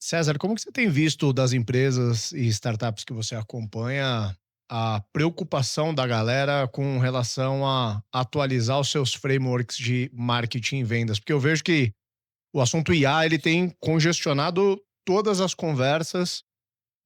César, como que você tem visto das empresas e startups que você acompanha a preocupação da galera com relação a atualizar os seus frameworks de marketing e vendas? Porque eu vejo que o assunto IA ele tem congestionado todas as conversas,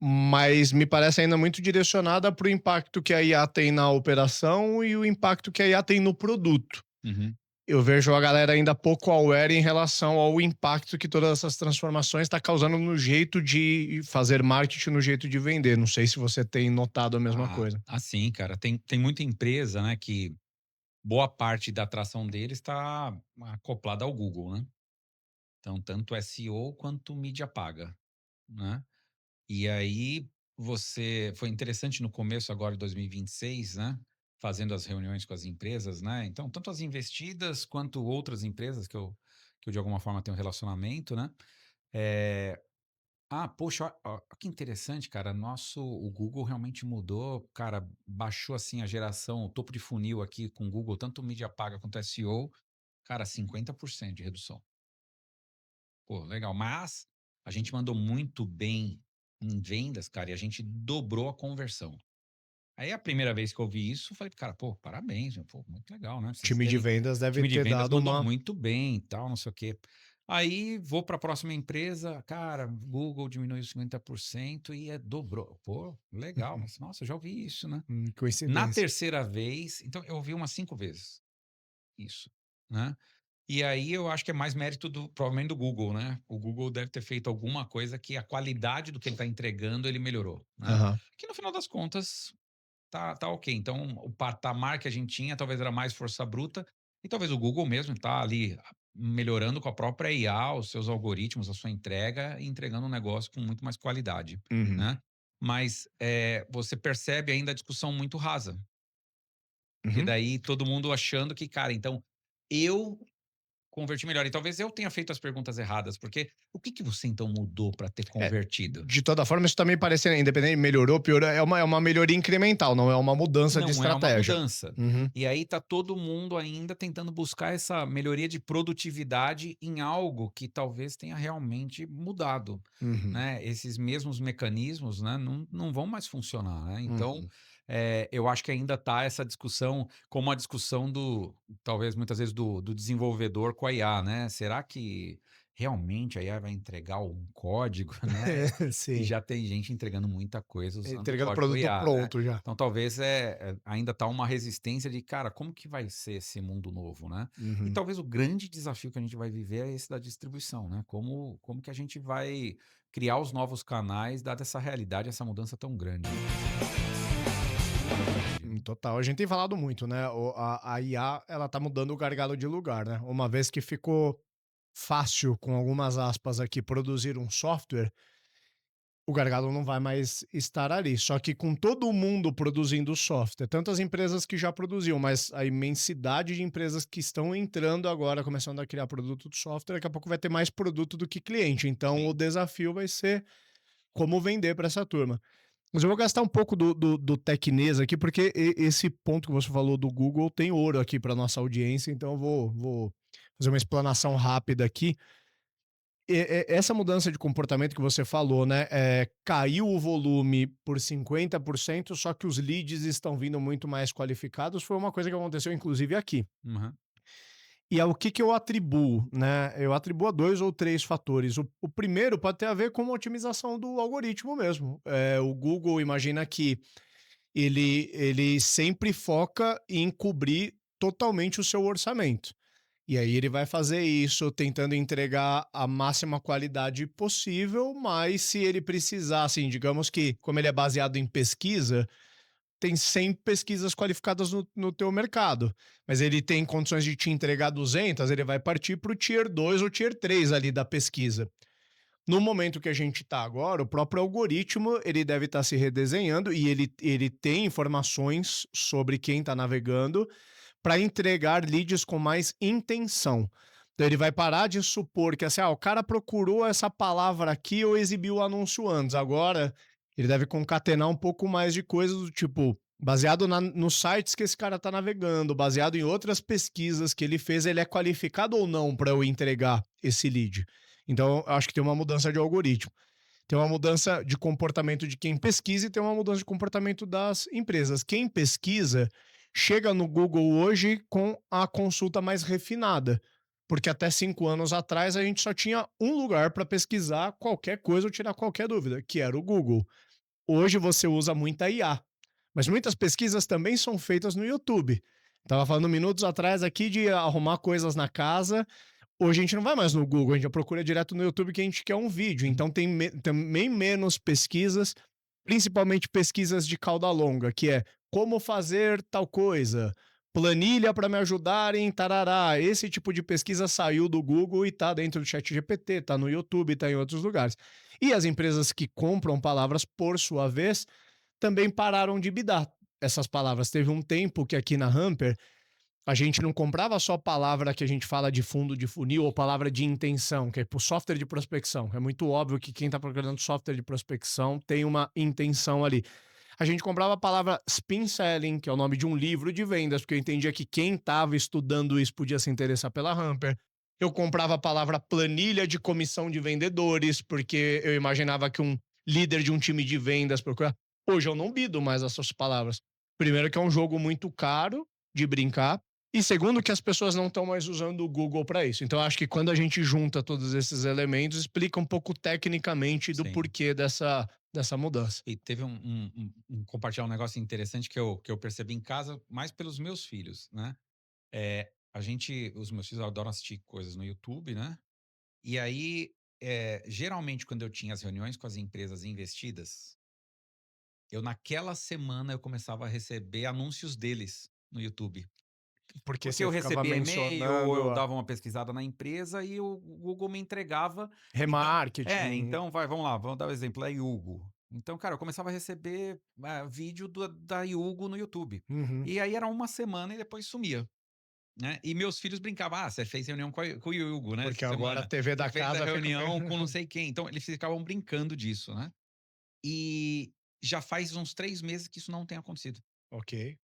mas me parece ainda muito direcionada para o impacto que a IA tem na operação e o impacto que a IA tem no produto. Uhum. Eu vejo a galera ainda pouco aware em relação ao impacto que todas essas transformações está causando no jeito de fazer marketing, no jeito de vender. Não sei se você tem notado a mesma coisa. Assim, cara, tem muita empresa, né, que boa parte da atração deles está acoplada ao Google, né. Então tanto SEO quanto mídia paga, né. E aí foi interessante no começo agora de 2026, né, fazendo as reuniões com as empresas, né, então tanto as investidas quanto outras empresas que eu de alguma forma tenho um relacionamento, né, eh poxa, ó que interessante, cara, o Google realmente mudou, cara, baixou, assim, a geração, o topo de funil aqui com o Google, tanto mídia paga quanto SEO, cara, 50% de redução. Pô, legal, mas a gente mandou muito bem em vendas, cara, e a gente dobrou a conversão. Aí a primeira vez que eu vi isso, eu falei: "Cara, pô, parabéns, meu, pô, muito legal, né, O vocês time de terem vendas deve time de ter vendas dado mandou uma. muito bem e tal, não sei o quê". Aí vou para a próxima empresa, cara, Google diminuiu 50% e dobrou. Pô, legal, mas nossa, eu já ouvi isso, né. Na Coincidência. terceira vez então eu ouvi umas 5 vezes isso, né. E aí eu acho que é mais mérito provavelmente do Google, né. O Google deve ter feito alguma coisa que a qualidade do que ele está entregando, ele melhorou, né. Aham. Que no final das contas tá ok. Então, o patamar que a gente tinha talvez era mais força bruta, e talvez o Google mesmo tá ali melhorando com a própria IA, os seus algoritmos, a sua entrega, e entregando um negócio com muito mais qualidade, Uhum. né. Mas, você percebe ainda a discussão muito rasa, porque Uhum. daí todo mundo achando que, cara, então eu converti melhor. E talvez eu tenha feito as perguntas erradas, porque o que que você então mudou para ter É, convertido? de toda forma, isso também parece, independente, melhorou, piorou, é uma melhoria incremental, não é uma mudança de Não é uma estratégia. mudança. Uhum. E aí tá todo mundo ainda tentando buscar essa melhoria de produtividade em algo que talvez tenha realmente mudado, Uhum. né. Esses mesmos mecanismos, né, não vão mais funcionar, né. Então, Uhum. eu acho que ainda tá essa discussão, como a discussão talvez muitas vezes do desenvolvedor com a IA, né. Será que realmente a IA vai entregar um código, né? E Sim. já tem gente entregando muita coisa usando o Entregando o código produto IA, né. pronto já. Então talvez, ainda tá uma resistência de: "Cara, como que vai ser esse mundo novo, né?". E Uhum. talvez o grande desafio que a gente vai viver é esse da distribuição, né, como que a gente vai criar os novos canais dada essa realidade, essa mudança tão grande, né. Total. A gente tem falado muito, né, a IA, ela tá mudando o gargalo de lugar, né. Uma vez que ficou fácil, com algumas aspas aqui, produzir um software, o gargalo não vai mais estar ali. Só que com todo mundo produzindo software, tantas empresas que já produziam, mas a imensidade de empresas que estão entrando agora, começando a criar produto de software, daqui a pouco vai ter mais produto do que cliente. Então o Sim. desafio vai ser como vender para essa turma. Mas eu vou gastar um pouco do tecnês aqui, porque esse ponto que você falou do Google tem ouro aqui para nossa audiência, então eu vou fazer uma explanação rápida aqui. Essa mudança de comportamento que você falou, né? Caiu o volume por 50%, só que os leads estão vindo muito mais qualificados. Foi uma coisa que aconteceu, inclusive, aqui. Aham. E ao que eu atribuo, né? Eu atribuo a 2 ou 3 fatores. O primeiro pode ter a ver com a otimização do algoritmo mesmo. O Google imagina que ele sempre foca em cobrir totalmente o seu orçamento. E aí ele vai fazer isso tentando entregar a máxima qualidade possível, mas se ele precisar, assim, digamos que como ele é baseado em pesquisa, tem 100 pesquisas qualificadas no teu mercado, mas ele tem condições de te entregar 200, ele vai partir para o tier 2 ou tier 3 ali da pesquisa. No momento que a gente está agora, o próprio algoritmo ele deve estar se redesenhando e ele tem informações sobre quem está navegando para entregar leads com mais intenção. Então ele vai parar de supor que assim, o cara procurou essa palavra aqui ou exibiu o anúncio antes. Agora ele deve concatenar um pouco mais de coisas do tipo, baseado nos sites que esse cara está navegando, baseado em outras pesquisas que ele fez, ele é qualificado ou não para eu entregar esse lead. Então, eu acho que tem uma mudança de algoritmo. Tem uma mudança de comportamento de quem pesquisa e tem uma mudança de comportamento das empresas. Quem pesquisa chega no Google hoje com a consulta mais refinada, porque até 5 anos atrás a gente só tinha um lugar para pesquisar qualquer coisa ou tirar qualquer dúvida, que era o Google. Hoje você usa muita IA, mas muitas pesquisas também são feitas no YouTube. Estava falando minutos atrás aqui de arrumar coisas na casa. Hoje a gente não vai mais no Google, a gente já procura direto no YouTube que a gente quer um vídeo. Uhum. Então tem também menos pesquisas, principalmente pesquisas de cauda longa, que é como fazer tal coisa, planilha para me ajudar em tarará. Esse tipo de pesquisa saiu do Google e está dentro do ChatGPT, está no YouTube, está em outros lugares. E as empresas que compram palavras, por sua vez, também pararam de bidar essas palavras. Teve um tempo que aqui na Hamper a gente não comprava só palavra que a gente fala de fundo de funil ou palavra de intenção, que é por software de prospecção. É muito óbvio que quem está programando software de prospecção tem uma intenção ali. A gente comprava a palavra spin selling, que é o nome de um livro de vendas, porque eu entendia que quem estava estudando isso podia se interessar pela Hamper. Eu comprava a palavra planilha de comissão de vendedores, porque eu imaginava que um líder de um time de vendas procura. Hoje eu não bido mais essas palavras. Primeiro que é um jogo muito caro de brincar, e segundo que as pessoas não estão mais usando o Google para isso. Então acho que quando a gente junta todos esses elementos, explica um pouco tecnicamente do Sim. porquê dessa mudança. E teve compartilhar um negócio interessante que eu percebi em casa, mais pelos meus filhos, né? Os meus filhos adoram assistir coisas no YouTube, né? E aí, geralmente, quando eu tinha as reuniões com as empresas investidas, naquela semana, eu começava a receber anúncios deles no YouTube. Porque Porque você eu ficava recebia e-mail ou eu mencionando a dava uma pesquisada na empresa e o Google me entregava. Então, remarketing. então vamos lá, vamos dar o exemplo, é Yugo. Então, cara, eu começava a receber vídeo da Yugo no YouTube. Uhum. E aí era uma semana e depois sumia, né? E meus filhos brincavam, você fez reunião com o Yugo, né, essa Porque agora a semana. TV Você da fez a casa fica. reunião com não sei quem. Então, eles ficavam brincando disso, né? E já faz uns 3 meses que isso não tem acontecido. Ok.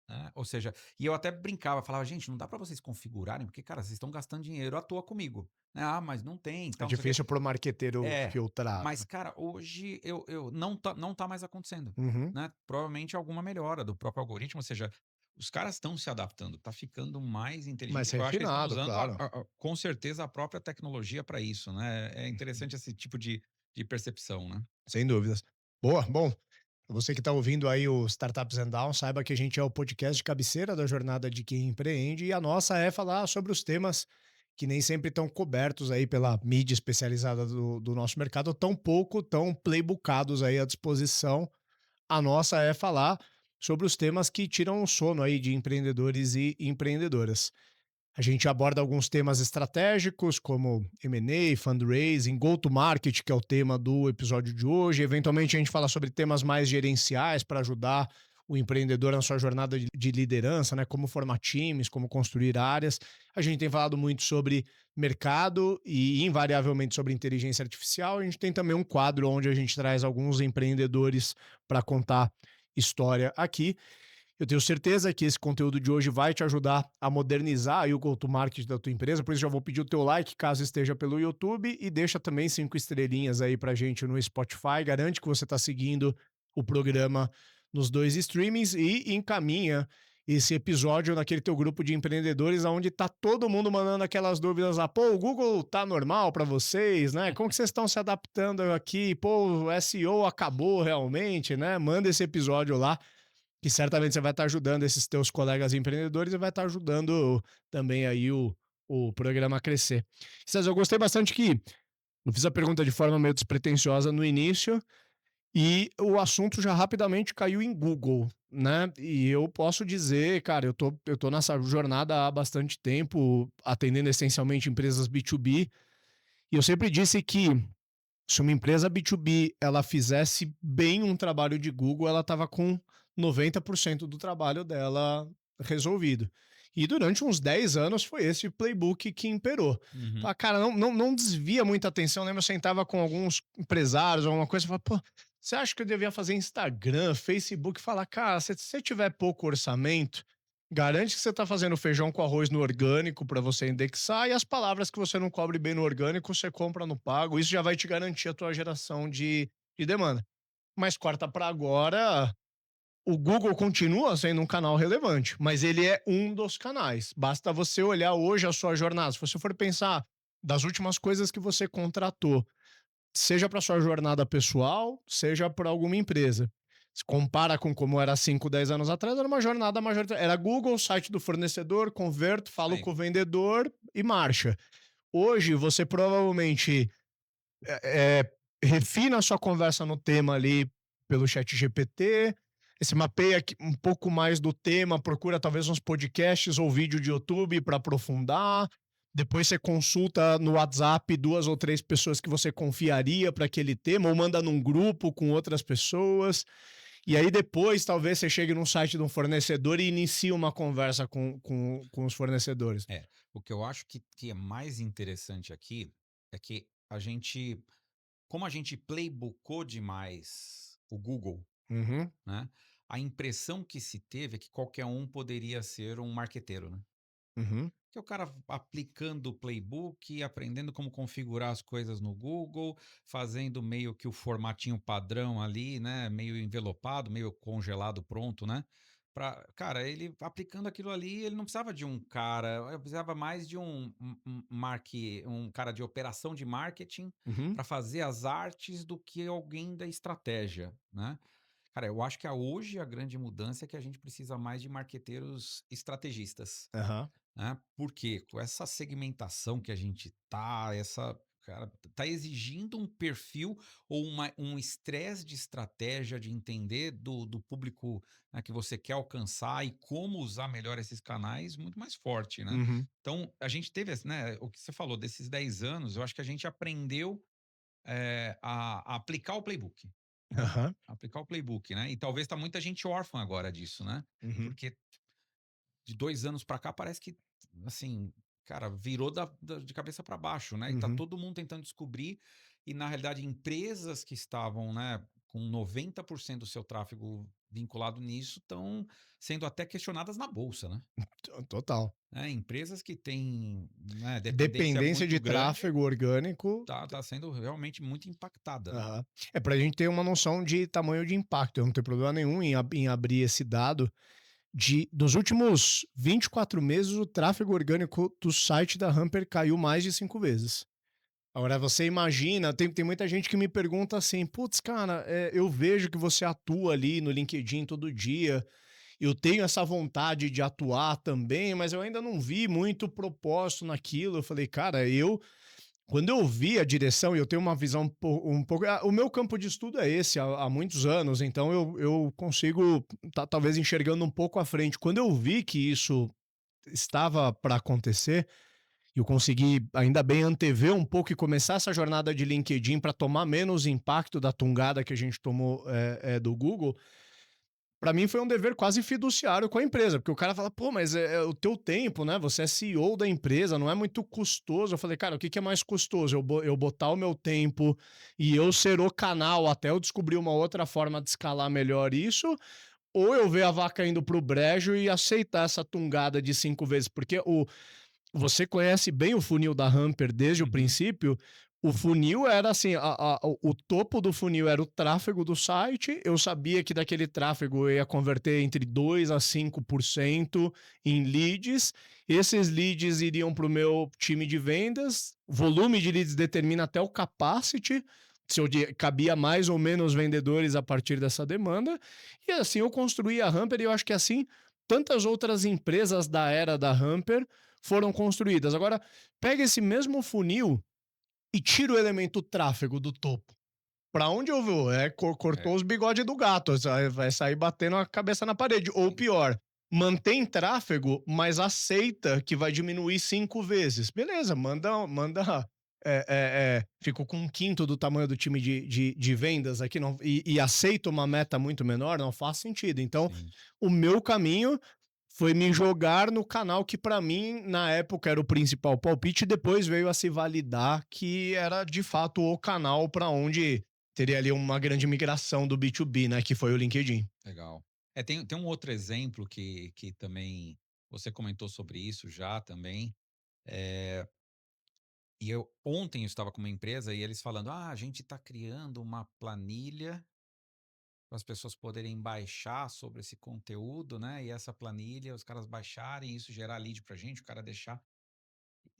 Né, ou seja, e eu até brincava, falava: "Gente, não dá para vocês configurarem, porque, cara, vocês estão gastando dinheiro à toa comigo". Né, "Ah, mas não tem, É então, não sei o quê". difícil pro marqueteiro filtrar, Mas, né. cara, hoje eu não tá mais acontecendo, Uhum. né. Provavelmente alguma melhora do próprio algoritmo, ou seja, os caras estão se adaptando, tá ficando mais Mais inteligente. Eu acho que eles estão refinado, usando claro. com certeza a própria tecnologia para isso, né. É interessante esse tipo de percepção, né. Sem dúvidas. Boa, bom, pra você que está ouvindo aí o Startups and Down, saiba que a gente é o podcast de cabeceira da jornada de quem empreende e a nossa é falar sobre os temas que nem sempre estão cobertos aí pela mídia especializada do nosso mercado, ou tão pouco, tão playbookados aí à disposição. A nossa é falar sobre os temas que tiram o sono aí de empreendedores e empreendedoras. A gente aborda alguns temas estratégicos, como M&A, fundraising, go-to-market, que é o tema do episódio de hoje. Eventualmente, a gente fala sobre temas mais gerenciais para ajudar o empreendedor na sua jornada de liderança, né? Como formar times, como construir áreas. A gente tem falado muito sobre mercado e, invariavelmente, sobre inteligência artificial. A gente tem também um quadro onde a gente traz alguns empreendedores para contar história aqui. Eu tenho certeza que esse conteúdo de hoje vai te ajudar a modernizar aí o go-to-market da tua empresa, por isso já vou pedir o teu like caso esteja pelo YouTube e deixa também 5 estrelinhas aí pra gente no Spotify, garante que você está seguindo o programa nos dois streamings e encaminha esse episódio naquele teu grupo de empreendedores onde tá todo mundo mandando aquelas dúvidas lá, pô, o Google tá normal para vocês, né? Como que vocês estão se adaptando aqui? Pô, o SEO acabou realmente, né? Manda esse episódio lá que certamente você vai estar ajudando esses teus colegas empreendedores e vai estar ajudando também aí o programa a crescer. César, eu gostei bastante que eu fiz a pergunta de forma meio despretensiosa no início e o assunto já rapidamente caiu em Google, né? E eu posso dizer, cara, eu tô nessa jornada há bastante tempo, atendendo essencialmente empresas B2B, e eu sempre disse que se uma empresa B2B ela fizesse bem um trabalho de Google, ela estava com 90% do trabalho dela resolvido. E durante uns 10 anos foi esse playbook que imperou. Uhum. Fala, cara, não desvia muita atenção. Eu lembro, eu sentava com alguns empresários, alguma coisa, e falava, pô, você acha que eu devia fazer Instagram, Facebook? Falar, cara, se você tiver pouco orçamento, Garante que você está fazendo feijão com arroz no orgânico para você indexar e as palavras que você não cobre bem no orgânico, você compra no pago. Isso já vai te garantir a tua geração de demanda. Mas corta para agora, o Google continua sendo um canal relevante, mas ele é um dos canais. Basta você olhar hoje a sua jornada. Se você for pensar das últimas coisas que você contratou, seja para sua jornada pessoal, seja para alguma empresa. Se compara com como era 5, 10 anos atrás, era uma jornada majoritária. Era Google, site do fornecedor, converto, Isso falo aí. com o vendedor e marcha. Hoje, você provavelmente refina a sua conversa no tema ali pelo chat GPT, se mapeia um pouco mais do tema, procura talvez uns podcasts ou vídeo de YouTube para aprofundar. Depois você consulta no WhatsApp 2 ou 3 pessoas que você confiaria para aquele tema, ou manda num grupo com outras pessoas. E aí depois talvez você chegue num site de um fornecedor e inicie uma conversa com os fornecedores. É, o que eu acho que é mais interessante aqui é que como a gente playbookou demais o Google, Uhum, né? A impressão que se teve é que qualquer um poderia ser um marqueteiro, né? uhum, Que é o cara aplicando o playbook, aprendendo como configurar as coisas no Google, fazendo meio que o formatinho padrão ali, né? Meio envelopado, meio congelado, pronto, né? Cara, ele aplicando aquilo ali, ele não precisava de um cara, ele precisava mais de um cara de operação de marketing uhum. para fazer as artes do que alguém da estratégia, né? Cara, eu acho que hoje a grande mudança é que a gente precisa mais de marqueteiros estrategistas, Aham. né, porque com essa segmentação que a gente cara, tá exigindo um perfil ou um estresse de estratégia de entender do público, né, que você quer alcançar e como usar melhor esses canais muito mais forte, né. Uhum. Então a gente teve né, o que você falou desses 10 anos, eu acho que a gente aprendeu, a aplicar o playbook, né, Aham. aplicar o playbook, né, e talvez tá muita gente órfã agora disso, né, Uhum. porque de 2 anos pra cá parece que, assim, cara, virou de cabeça para baixo, né, e tá Uhum. todo mundo tentando descobrir, e na realidade empresas que estavam, né, com 90% do seu tráfego vinculado nisso, estão sendo até questionadas na bolsa, né. Total. Empresas que têm, né, dependência Dependência muito de grande, tráfego orgânico. tá sendo realmente muito impactada, né. Aham. É pra gente ter uma noção de tamanho de impacto. Eu não tenho problema nenhum em abrir esse dado. Dos últimos 24 meses, o tráfego orgânico do site da Hamper caiu mais de 5 vezes. Agora, você imagina, tem muita gente que me pergunta assim: putz, cara, eu vejo que você atua ali no LinkedIn todo dia. Eu tenho essa vontade de atuar também, mas eu ainda não vi muito propósito naquilo. Eu falei, cara, quando eu vi a direção, e eu tenho uma visão um pouco. O meu campo de estudo é esse há muitos anos, então eu consigo talvez enxergando um pouco à frente. Quando eu vi que isso estava para acontecer, eu consegui, ainda bem, antever um pouco e começar essa jornada de LinkedIn para tomar menos impacto da tungada que a gente tomou do Google. Para mim foi um dever quase fiduciário com a empresa, porque o cara fala, pô, mas é o teu tempo, né? Você é CEO da empresa, não é muito custoso. Eu falei, cara, o que é mais custoso? Eu botar o meu tempo e eu ser o canal até eu descobrir uma outra forma de escalar melhor isso, ou eu ver a vaca indo pro brejo e aceitar essa tungada de 5 vezes? Porque você conhece bem o funil da Hamper desde o Uhum. princípio. O funil era assim, o topo do funil era o tráfego do site. Eu sabia que daquele tráfego eu ia converter entre 2 a 5% em leads. Esses leads iriam para o meu time de vendas. O volume de leads determina até o capacity, se eu cabia mais ou menos vendedores a partir dessa demanda. E assim eu construí a Hamper, e eu acho que assim tantas outras empresas da era da Hamper foram construídas. Agora, pega esse mesmo funil e tira o elemento tráfego do topo. Pra onde eu vou? Cortou É, os bigodes do gato, vai sair batendo a cabeça na parede. Ou sim. pior, mantém tráfego, mas aceita que vai diminuir 5 vezes. Beleza, manda. Ficou com 1/5 do tamanho do time de vendas aqui não, e aceita uma meta muito menor, não faz sentido. Então, Sim. o meu caminho foi me jogar no canal que para mim na época era o principal palpite, e depois veio a se validar que era de fato o canal para onde teria ali uma grande migração do B2B, né, que foi o LinkedIn. Legal. Tem um outro exemplo que também você comentou sobre isso já também, eh, e ontem eu estava com uma empresa e eles falando: "Ah, a gente está criando uma planilha para as pessoas poderem baixar sobre esse conteúdo, né, e essa planilha os caras baixarem, isso gerar lead para gente, o cara deixar".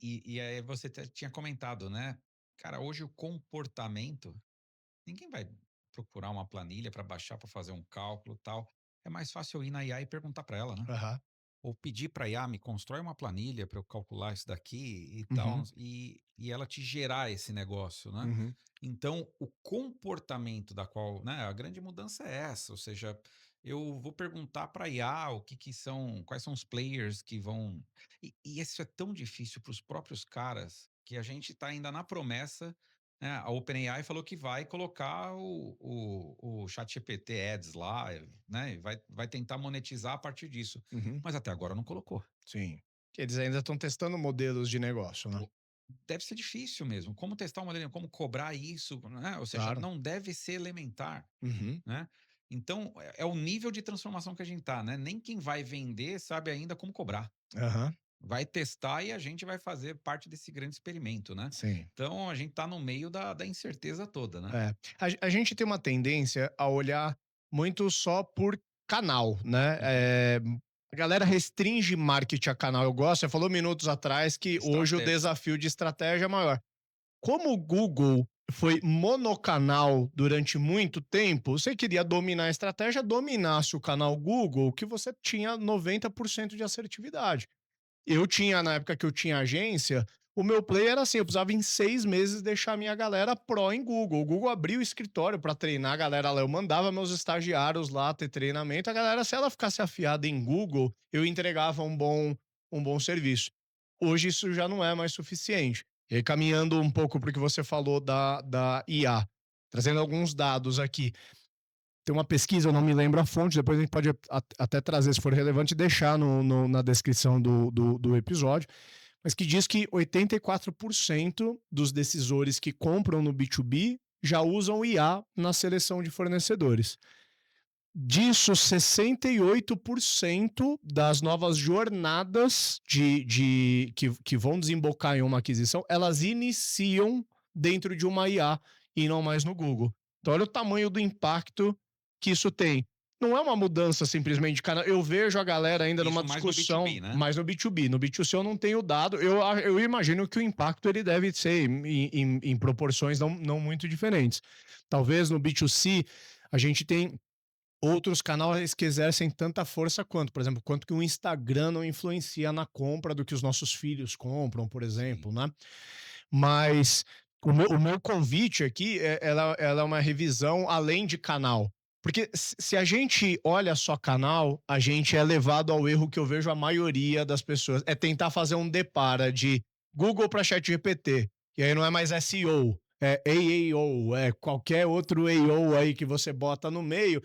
E aí você tinha comentado, né, cara, hoje o comportamento, ninguém vai procurar uma planilha para baixar, para fazer um cálculo, tal. É mais fácil eu ir na IA e perguntar para ela, né? Aham. Ou pedir para a IA: "Me constrói uma planilha para eu calcular isso daqui e tal", Uhum. e ela te gerar esse negócio, né. Uhum. Então, o comportamento da qual, né, a grande mudança é essa, ou seja, eu vou perguntar para a IA o que são, quais são os players que vão, e isso é tão difícil para os próprios caras, que a gente está ainda na promessa, né, a OpenAI falou que vai colocar o ChatGPT Ads lá, né, e vai tentar monetizar a partir disso. Uhum. Mas até agora não colocou. Sim. Que eles ainda estão testando modelos de negócio, né? O Deve ser difícil mesmo. Como testar uma linha, como cobrar isso, né, ou seja, Claro. não deve ser elementar, Uhum. né. Então, é o nível de transformação que a gente tá, né, nem quem vai vender sabe ainda como cobrar. Aham. Vai testar e a gente vai fazer parte desse grande experimento, né. Sim. Então a gente tá no meio da incerteza toda, né. É. A gente tem uma tendência a olhar muito só por canal, né? Uhum. A galera restringe marketing a canal. Eu gosto, você falou minutos atrás que hoje o Estratégia. desafio de estratégia é maior. Como o Google foi monocanal durante muito tempo, você queria dominar a estratégia, dominasse o canal Google, que você tinha 90% de assertividade. Eu tinha, na época que eu tinha agência, o meu play era assim, eu precisava em 6 meses deixar a minha galera pró em Google. O Google abriu o escritório para treinar a galera lá, eu mandava meus estagiários lá ter treinamento, a galera, se ela ficasse afiada em Google, eu entregava um bom serviço. Hoje isso já não é mais suficiente. E aí, caminhando um pouco para o que você falou da IA, trazendo alguns dados aqui. Tem uma pesquisa, eu não me lembro a fonte, depois a gente pode até trazer, se for relevante, e deixar na descrição do episódio, mas que diz que 84% dos decisores que compram no B2B já usam IA na seleção de fornecedores. Disso, 68% das novas jornadas que vão desembocar em uma aquisição, elas iniciam dentro de uma IA e não mais no Google. Então, olha o tamanho do impacto que isso tem. Não é uma mudança simplesmente de canal. Eu vejo a galera ainda numa Isso mais no discussão B2B, né. mais no B2B. No B2C eu não tenho dado. Eu imagino que o impacto ele deve ser em proporções não muito diferentes. Talvez no B2C a gente tem outros canais que exercem tanta força quanto, por exemplo, quanto que o Instagram não influencia na compra do que os nossos filhos compram, por Sim, exemplo, né? Mas o meu convite aqui, ela é uma revisão além de canal. Porque se a gente olha só canal, a gente é levado ao erro que eu vejo a maioria das pessoas. É tentar fazer um depara de Google para ChatGPT. E aí não é mais SEO, é AAO, é qualquer outro AO aí que você bota no meio.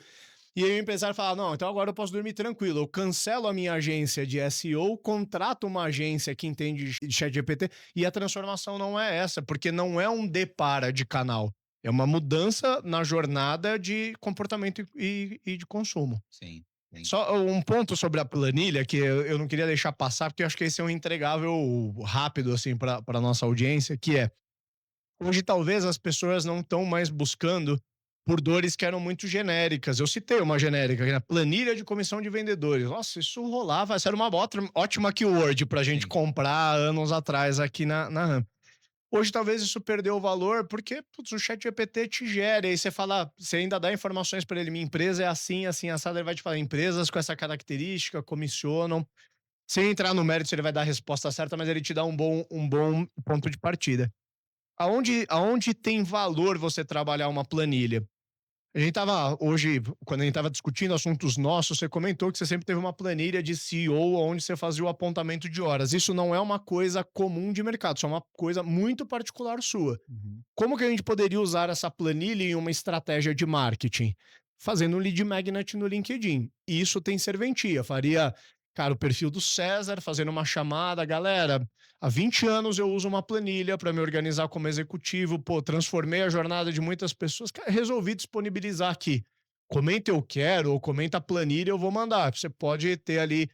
E aí o empresário fala: não, então agora eu posso dormir tranquilo. Eu cancelo a minha agência de SEO, contrato uma agência que entende de ChatGPT, e a transformação não é essa, porque não é um depara de canal. É uma mudança na jornada de comportamento e de consumo. sim, sim. Só um ponto sobre a planilha que eu não queria deixar passar, porque eu acho que esse é um entregável rápido assim para a nossa audiência, que é hoje talvez as pessoas não estão mais buscando por dores que eram muito genéricas. Eu citei uma genérica, que é a planilha de comissão de vendedores. Nossa, isso rolava, essa era uma ótima keyword para a gente Sim, comprar anos atrás aqui na RAM. Hoje talvez isso perdeu o valor porque putz, o chat GPT te gera, e aí você fala, você ainda dá informações para ele, minha empresa é assim, assim, assado, ele vai te falar, empresas com essa característica comissionam. Sem entrar no mérito, ele vai dar a resposta certa, mas ele te dá um bom ponto de partida. Aonde tem valor você trabalhar uma planilha? A gente estava hoje, quando a gente estava discutindo assuntos nossos, você comentou que você sempre teve uma planilha de CEO onde você fazia o apontamento de horas. Isso não é uma coisa comum de mercado, isso é uma coisa muito particular sua. uhum, Como que a gente poderia usar essa planilha em uma estratégia de marketing? Fazendo um lead magnet no LinkedIn. E isso tem serventia. Faria, cara, o perfil do César, fazendo uma chamada. Galera, há 20 anos eu uso uma planilha para me organizar como executivo. Pô, transformei a jornada de muitas pessoas. Cara, resolvi disponibilizar aqui. comenta eu quero ou comenta planilha, eu vou mandar. Você pode ter ali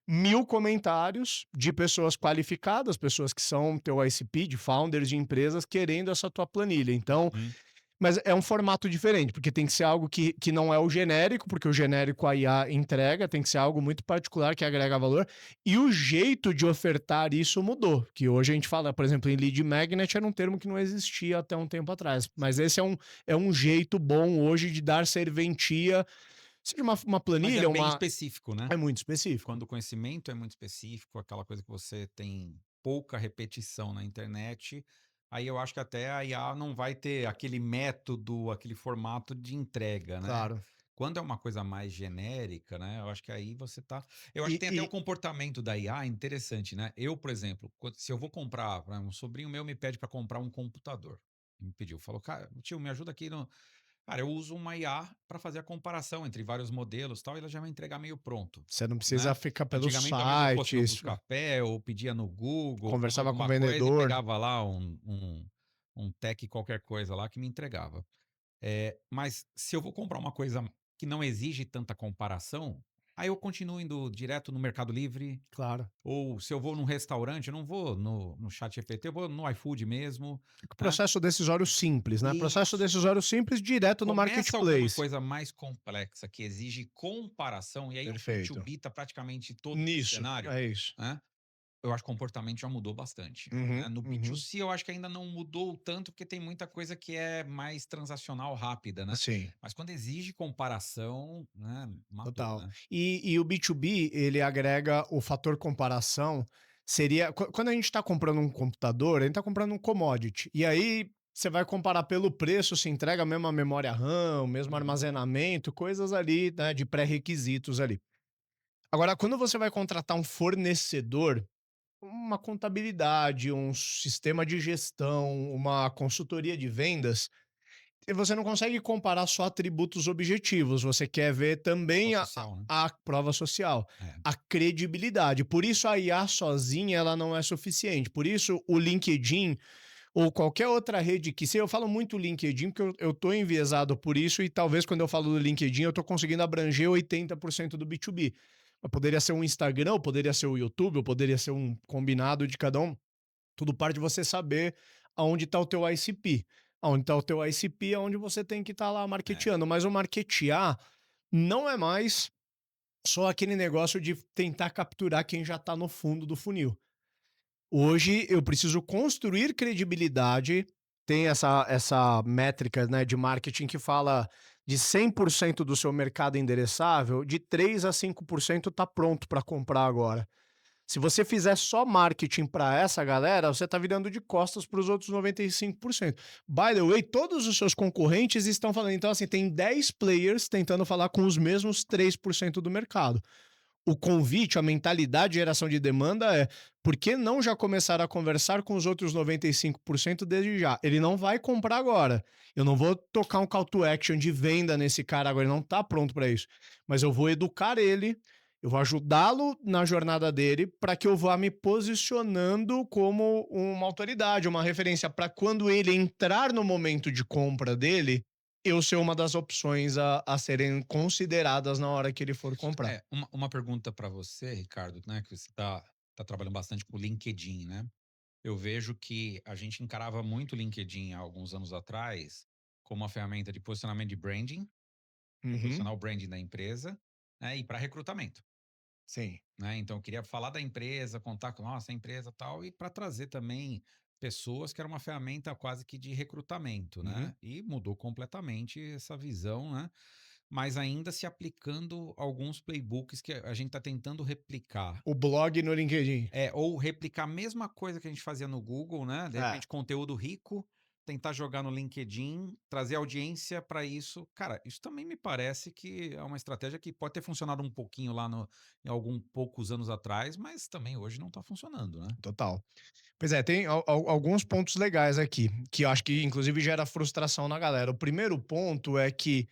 1000 comentários de pessoas qualificadas, pessoas que são teu ICP, de founders de empresas, querendo essa tua planilha. Então, Uhum. mas é um formato diferente, porque tem que ser algo que não é o genérico, porque o genérico a IA entrega, tem que ser algo muito particular que agrega valor. E o jeito de ofertar isso mudou. Que hoje a gente fala, por exemplo, em lead magnet era um termo que não existia até um tempo atrás. Mas esse é um jeito bom hoje de dar serventia, seja uma Mas é planilha, bem uma. específico, né? É muito específico. Quando o conhecimento é muito específico, aquela coisa que você tem pouca repetição na internet, aí eu acho que até a IA não vai ter aquele método, aquele formato de entrega, né? Claro. Quando é uma coisa mais genérica, né? Eu acho que aí você tá. Eu acho E, que tem até o e comportamento da IA interessante, né? Eu, por exemplo, se eu vou comprar, um sobrinho meu me pede para comprar um computador. Me pediu, falou, cara, tio, me ajuda aqui no. Cara, eu uso uma IA para fazer a comparação entre vários modelos, tal, e ela já vai entregar meio pronto, você não precisa né. ficar pelos Antigamente, talvez eu fosse no sites, Buscapé ou pedia no Google, tal, conversava com o alguma coisa e vendedor. pegava lá um tech qualquer coisa lá que me entregava. Mas se eu vou comprar uma coisa que não exige tanta comparação, aí eu continuo indo direto no Mercado Livre, Claro. ou se eu vou num restaurante, eu não vou no ChatGPT, eu vou no iFood mesmo, né. Processo decisório simples, né? Processo Isso. decisório simples direto no Começa alguma marketplace. coisa mais complexa que exige comparação, e aí o Perfeito. B2B tá praticamente todo esse Nisso, cenário, é isso. né, eu acho que o comportamento já mudou bastante, Uhum, né. No uhum. B2C eu acho que ainda não mudou tanto, porque tem muita coisa que é mais transacional rápida, né. Sim, Mas quando exige comparação, né, matou, total. né. E o B2B, ele agrega o fator comparação, seria quando a gente está comprando um computador, a gente está comprando um commodity, e aí você vai comparar pelo preço, se entrega a mesma memória RAM, o mesmo Uhum. armazenamento, coisas ali, né, de pré-requisitos ali. Agora, quando você vai contratar um fornecedor, uma contabilidade, um sistema de gestão, uma consultoria de vendas, e você não consegue comparar só atributos objetivos, você quer ver Prova também a, social, né. a, a prova social, É. a credibilidade. Por isso a IA sozinha ela não é suficiente. Por isso o LinkedIn ou qualquer outra rede que, se eu falo muito LinkedIn, porque eu tô enviesado por isso e talvez quando eu falo do LinkedIn eu tô conseguindo abranger 80% do B2B. Mas poderia ser um Instagram, ou poderia ser o YouTube, ou poderia ser um combinado de cada um. Tudo parte de você saber aonde está o teu ICP. Aonde está o teu ICP é onde você tem que estar lá É. marketeando. Mas o marketear não é mais só aquele negócio de tentar capturar quem já está no fundo do funil. Hoje eu preciso construir credibilidade. Tem essa métrica, né, de marketing que fala de 100% do seu mercado endereçável, de 3 a 5% está pronto para comprar agora. Se você fizer só marketing para essa galera, você está virando de costas para os outros 95%. By the way, todos os seus concorrentes estão falando. Então, assim, tem 10 players tentando falar com os mesmos 3% do mercado. O convite, a mentalidade de geração de demanda é: por que não já começar a conversar com os outros 95% desde já? Ele não vai comprar agora. Eu não vou tocar um call to action de venda nesse cara agora, ele não está pronto para isso. Mas eu vou educar ele, eu vou ajudá-lo na jornada dele para que eu vá me posicionando como uma autoridade, uma referência para quando ele entrar no momento de compra dele, eu ser uma das opções a serem consideradas na hora que ele for comprar. Uma pergunta para você, Ricardo, né, que você tá trabalhando bastante com o LinkedIn, né. Eu vejo que a gente encarava muito o LinkedIn há alguns anos atrás como uma ferramenta de posicionamento de branding, para Uhum. posicionar o branding da empresa, né, e para recrutamento, Sim. né. Então eu queria falar da empresa, contar com nossa empresa tal, e para trazer também pessoas que era uma ferramenta quase que de recrutamento, Uhum. né. E mudou completamente essa visão, né, mas ainda se aplicando alguns playbooks que a gente está tentando replicar. O blog no LinkedIn. Ou replicar a mesma coisa que a gente fazia no Google, né, de É, repente conteúdo rico, tentar jogar no LinkedIn, trazer audiência para isso. Cara, isso também me parece que é uma estratégia que pode ter funcionado um pouquinho lá no em algum poucos anos atrás, mas também hoje não está funcionando, né. total. Pois é, tem alguns pontos legais aqui, que eu acho que inclusive gera frustração na galera. O primeiro ponto é que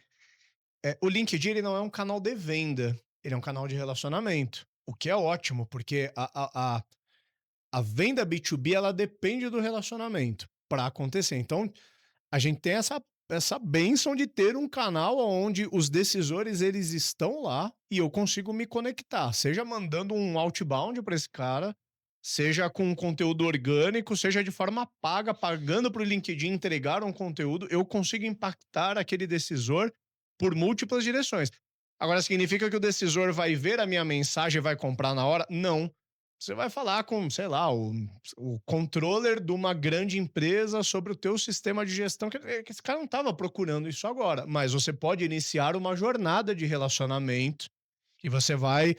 o LinkedIn ele não é um canal de venda, ele é um canal de relacionamento. O que é ótimo, porque a venda B2B ela depende do relacionamento para acontecer. Então, a gente tem essa essa bênção de ter um canal onde os decisores eles estão lá e eu consigo me conectar, seja mandando um outbound para esse cara, seja com conteúdo orgânico, seja de forma paga, pagando para o LinkedIn entregar um conteúdo, eu consigo impactar aquele decisor por múltiplas direções. Agora, significa que o decisor vai ver a minha mensagem e vai comprar na hora? Não. Você vai falar com, sei lá, o controller de uma grande empresa sobre o teu sistema de gestão, que esse cara não estava procurando isso agora, mas você pode iniciar uma jornada de relacionamento e você vai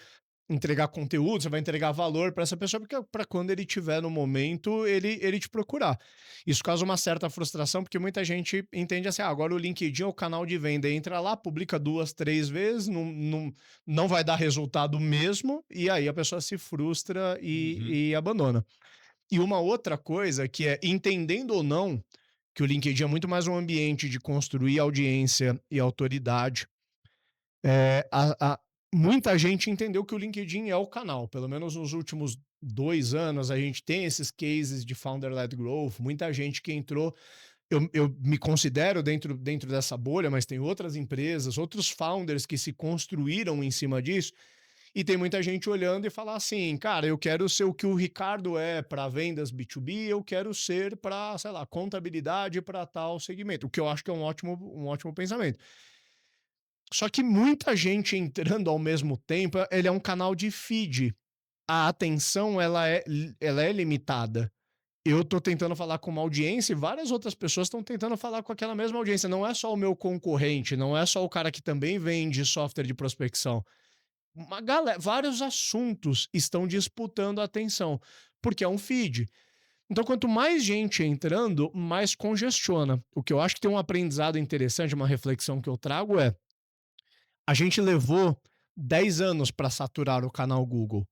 entregar conteúdo, você vai entregar valor para essa pessoa, porque para quando ele tiver no momento, ele te procurar. Isso causa uma certa frustração, porque muita gente entende assim: ah, agora o LinkedIn é o canal de venda, entra lá, publica 2, 3 vezes, não vai dar resultado mesmo, e aí a pessoa se frustra Uhum. e abandona. E uma outra coisa que é, entendendo ou não, que o LinkedIn é muito mais um ambiente de construir audiência e autoridade, muita gente entendeu que o LinkedIn é o canal. Pelo menos nos últimos 2 anos, a gente tem esses cases de founder-led growth. Muita gente que entrou. Eu me considero dentro dessa bolha, mas tem outras empresas, outros founders que se construíram em cima disso. E tem muita gente olhando e falar assim, cara, eu quero ser o que o Ricardo é para vendas B2B, eu quero ser para, sei lá, contabilidade para tal segmento. O que eu acho que é um ótimo pensamento. Só que muita gente entrando ao mesmo tempo, ele é um canal de feed. A atenção, ela é limitada. Eu tô tentando falar com uma audiência e várias outras pessoas estão tentando falar com aquela mesma audiência. Não é só o meu concorrente, não é só o cara que também vende software de prospecção. Uma galera, vários assuntos estão disputando a atenção, porque é um feed. Então, quanto mais gente entrando, mais congestiona. O que eu acho que tem um aprendizado interessante, uma reflexão que eu trago é: a gente levou 10 anos para saturar o canal Google,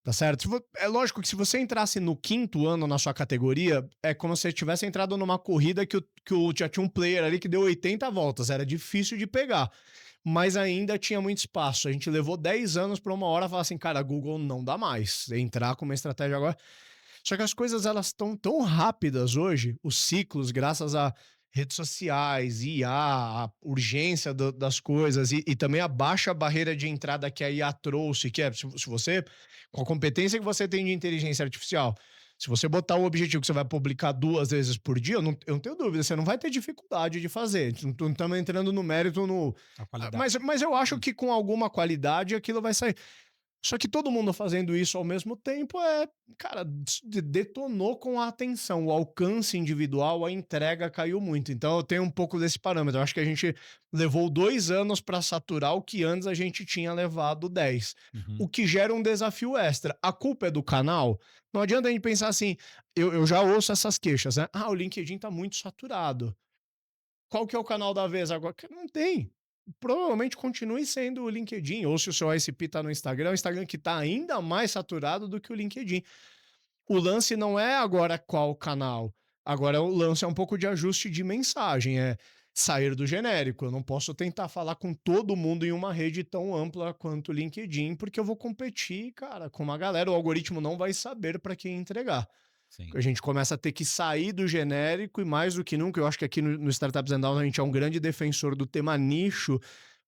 tá certo? É lógico que se você entrasse no quinto ano na sua categoria, é como se você tivesse entrado numa corrida já tinha um player ali que deu 80 voltas, era difícil de pegar, mas ainda tinha muito espaço. A gente levou 10 anos para uma hora falar assim, cara, Google não dá mais, entrar com uma estratégia agora. Só que as coisas elas estão tão rápidas hoje, os ciclos, graças a redes sociais, IA, a urgência das coisas e também a baixa barreira de entrada que a IA trouxe, que é se você, com a competência que você tem de inteligência artificial, se você botar o objetivo que você vai publicar 2 vezes por dia, eu não tenho dúvida, você não vai ter dificuldade de fazer. Não estamos entrando no mérito no. A qualidade. Mas eu acho que com alguma qualidade aquilo vai sair. Só que todo mundo fazendo isso ao mesmo tempo cara, detonou com a atenção, o alcance individual, a entrega caiu muito. Então eu tenho um pouco desse parâmetro. Eu acho que a gente levou 2 anos para saturar o que antes a gente tinha levado 10. Uhum. O que gera um desafio extra. A culpa é do canal? Não adianta a gente pensar assim, eu já ouço essas queixas, né? Ah, o LinkedIn tá muito saturado. Qual que é o canal da vez agora? Não tem. Provavelmente continue sendo o LinkedIn, ou se o seu ICP está no Instagram, o Instagram que está ainda mais saturado do que o LinkedIn. O lance não é agora qual canal. Agora o lance é um pouco de ajuste de mensagem, é sair do genérico. Eu não posso tentar falar com todo mundo em uma rede tão ampla quanto o LinkedIn, porque eu vou competir, cara, com uma galera. O algoritmo não vai saber para quem entregar. Sim. A gente começa a ter que sair do genérico e mais do que nunca, eu acho que aqui no Startups and Down a gente é um grande defensor do tema nicho.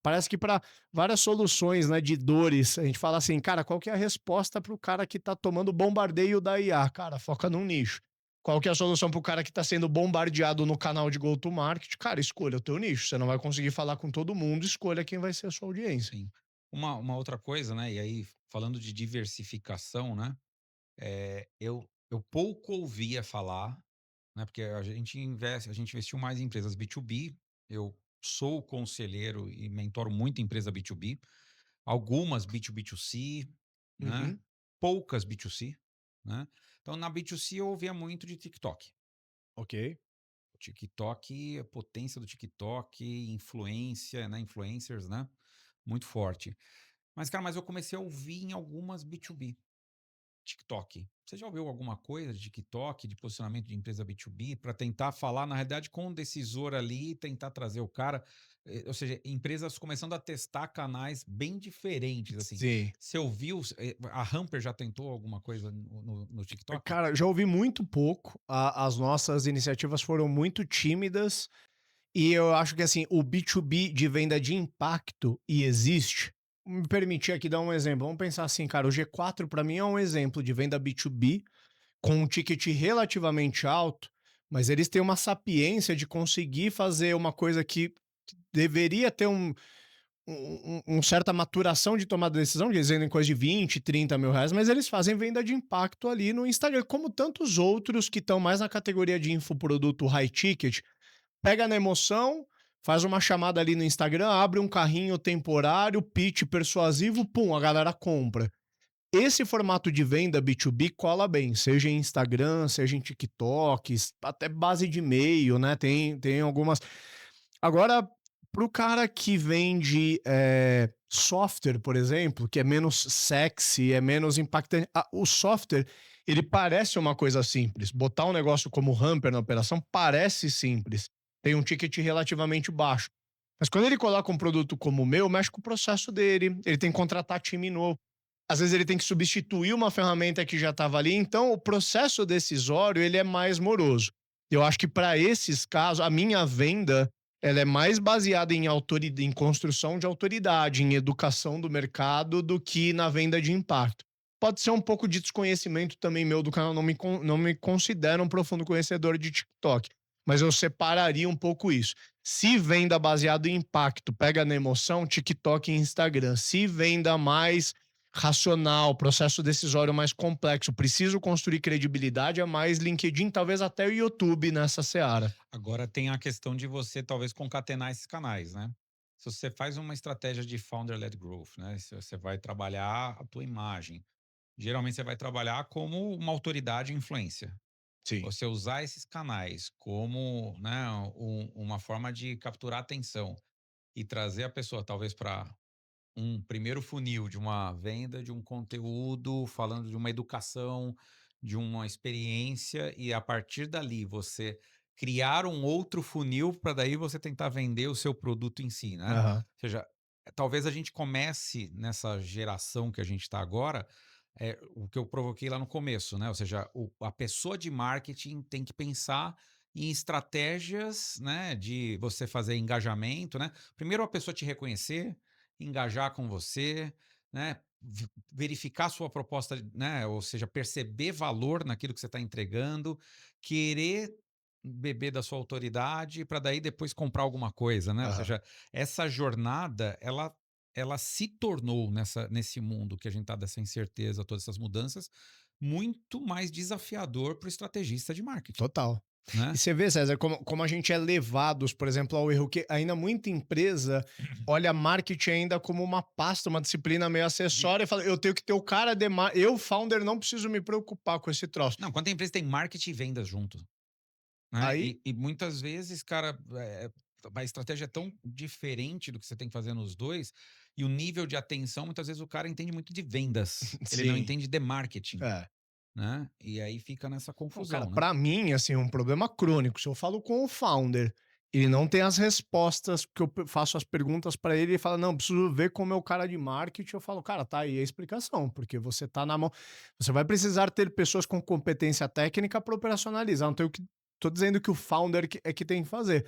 Parece que para várias soluções, né, de dores, a gente fala assim, cara, qual que é a resposta para o cara que está tomando bombardeio da IA? Cara, foca num nicho. Qual que é a solução para o cara que está sendo bombardeado no canal de go-to-market? Cara, escolha o teu nicho. Você não vai conseguir falar com todo mundo, escolha quem vai ser a sua audiência. Sim. Uma outra coisa, né, e aí falando de diversificação, né, eu pouco ouvia falar, né, porque a gente investiu mais em empresas B2B, eu sou conselheiro e mentoro muita empresa B2B, algumas B2B2C, né, Uhum, poucas B2C, né. Então na B2C eu ouvia muito de TikTok. ok. O TikTok, a potência do TikTok, influência, né, influencers, né, muito forte. Mas, cara, eu comecei a ouvir em algumas B2B. TikTok. Você já ouviu alguma coisa de TikTok, de posicionamento de empresa B2B, para tentar falar, na realidade, com o decisor ali, tentar trazer o cara? Ou seja, empresas começando a testar canais bem diferentes, assim. Sim. Você ouviu? A Hamper já tentou alguma coisa no TikTok? Cara, já ouvi muito pouco. As nossas iniciativas foram muito tímidas. E eu acho que, assim, o B2B de venda de impacto, e existe, me permitir aqui dar um exemplo. Vamos pensar assim, cara, o G4 para mim é um exemplo de venda B2B com um ticket relativamente alto, mas eles têm uma sapiência de conseguir fazer uma coisa que deveria ter certa maturação de tomada de decisão, que eles vendem coisa de 20, 30 mil reais, mas eles fazem venda de impacto ali no Instagram, como tantos outros que estão mais na categoria de infoproduto high ticket. Pega na emoção, faz uma chamada ali no Instagram, abre um carrinho temporário, pitch persuasivo, pum, a galera compra. Esse formato de venda B2B cola bem, seja em Instagram, seja em TikTok, até base de e-mail, né? Tem algumas. Agora, para o cara que vende software, por exemplo, que é menos sexy, é menos impactante, o software ele parece uma coisa simples. Botar um negócio como Hamper na operação parece simples. Tem um ticket relativamente baixo. Mas quando ele coloca um produto como o meu, mexe com o processo dele, ele tem que contratar time novo. Às vezes ele tem que substituir uma ferramenta que já estava ali, então o processo decisório ele é mais moroso. Eu acho que para esses casos, a minha venda ela é mais baseada em autoridade, em construção de autoridade, em educação do mercado, do que na venda de impacto. Pode ser um pouco de desconhecimento também meu do canal, não me considero um profundo conhecedor de TikTok, mas eu separaria um pouco isso. Se venda baseado em impacto, pega na emoção, TikTok e Instagram. Se venda mais racional, processo decisório mais complexo, preciso construir credibilidade, é mais LinkedIn, talvez até o YouTube nessa seara. Agora tem a questão de você talvez concatenar esses canais, né. Se você faz uma estratégia de founder-led growth, né, se você vai trabalhar a tua imagem, geralmente você vai trabalhar como uma autoridade e influência. Sim. Você usar esses canais como, né, uma forma de capturar atenção e trazer a pessoa talvez para um primeiro funil de uma venda de um conteúdo, falando de uma educação, de uma experiência, e a partir dali você criar um outro funil para daí você tentar vender o seu produto em si, né. Aham. Ou seja, talvez a gente comece nessa geração que a gente está agora, o que eu provoquei lá no começo, né, ou seja, a pessoa de marketing tem que pensar em estratégias, né, de você fazer engajamento, né. Primeiro a pessoa te reconhecer, engajar com você, né, verificar sua proposta, né, ou seja, perceber valor naquilo que você está entregando, querer beber da sua autoridade para daí depois comprar alguma coisa, né? Ou Aham. seja, essa jornada ela se tornou nesse mundo que a gente está dessa incerteza, todas essas mudanças, muito mais desafiador para o estrategista de marketing, Total. E né? você vê, César, como a gente é levados, por exemplo, ao erro que ainda muita empresa olha marketing ainda como uma pasta, uma disciplina meio De acessória e fala: eu tenho que ter o cara de eu, founder, não preciso me preocupar com esse troço. Não, quando a empresa tem marketing e vendas junto. Né, Aí, e muitas vezes, cara, a estratégia é tão diferente do que você tem que fazer nos 2 e o nível de atenção, muitas vezes o cara entende muito de vendas, ele não sim. entende de marketing, É. né, e aí fica nessa Não, cara, confusão, né. pra mim, assim, um problema crônico. Se eu falo com o founder, ele não tem as respostas, porque eu faço as perguntas pra ele, ele fala: "Não, preciso ver com o meu cara de marketing". Eu falo: "Cara, tá aí a explicação, porque você tá na mão, você vai precisar ter pessoas com competência técnica para operacionalizar, não tenho que tô dizendo que o founder que tem que fazer".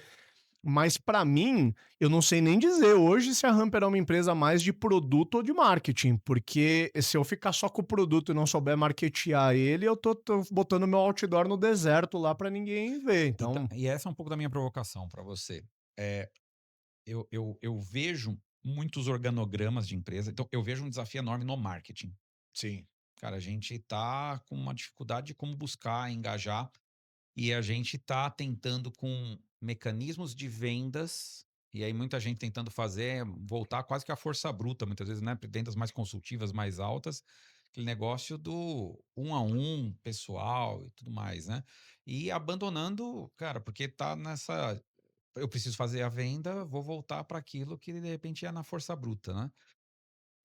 Mas para mim, eu não sei nem dizer hoje se a Ramper é uma empresa mais de produto ou de marketing, porque se eu ficar só com o produto e não souber marketear ele, eu tô botando meu outdoor no deserto lá para ninguém ver. Então, Então, e essa é um pouco da minha provocação para você. Eh, eu vejo muitos organogramas de empresa, então eu vejo um desafio enorme no marketing. sim. Cara, a gente tá com uma dificuldade de como buscar engajar. E a gente está tentando com mecanismos de vendas, e aí muita gente tentando fazer voltar quase que à força bruta, muitas vezes, né, vendas mais consultivas, mais altas, aquele negócio do um a um, pessoal e tudo mais, né. E abandonando, cara, porque tá nessa eu preciso fazer a venda, vou voltar para aquilo que de repente é na força bruta, né.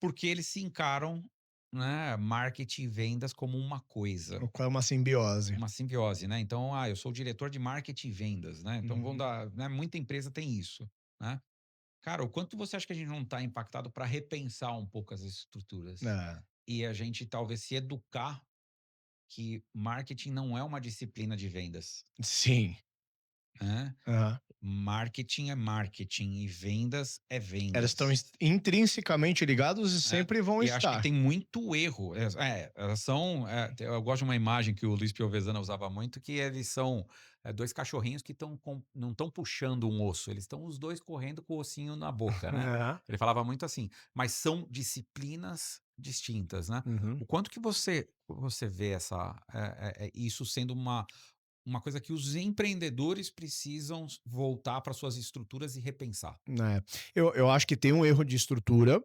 Porque eles se encaram, né, marketing e vendas como uma coisa. É uma simbiose. Uma simbiose, né, então, eu sou o diretor de marketing e vendas, né, então vamos Uhum. dar, né, muita empresa tem isso, né. Cara, o quanto você acha que a gente não está impactado para repensar um pouco as estruturas, É, e a gente talvez se educar que marketing não é uma disciplina de vendas, sim. né. Aham. Marketing é marketing e vendas é Elas estão vendas. intrinsecamente ligados e É, sempre vão e acho que estar. tem muito erro. Elas são. Eu gosto de uma imagem que o Luiz Piovesana usava muito, que eles são dois cachorrinhos que não estão puxando um osso, eles estão os dois correndo com o ossinho na boca, né? Aham. Ele falava muito assim, mas são disciplinas distintas, né? Uhum. O quanto que você vê isso sendo uma coisa que os empreendedores precisam voltar para suas estruturas e repensar. É. Eu acho que tem um erro de estrutura.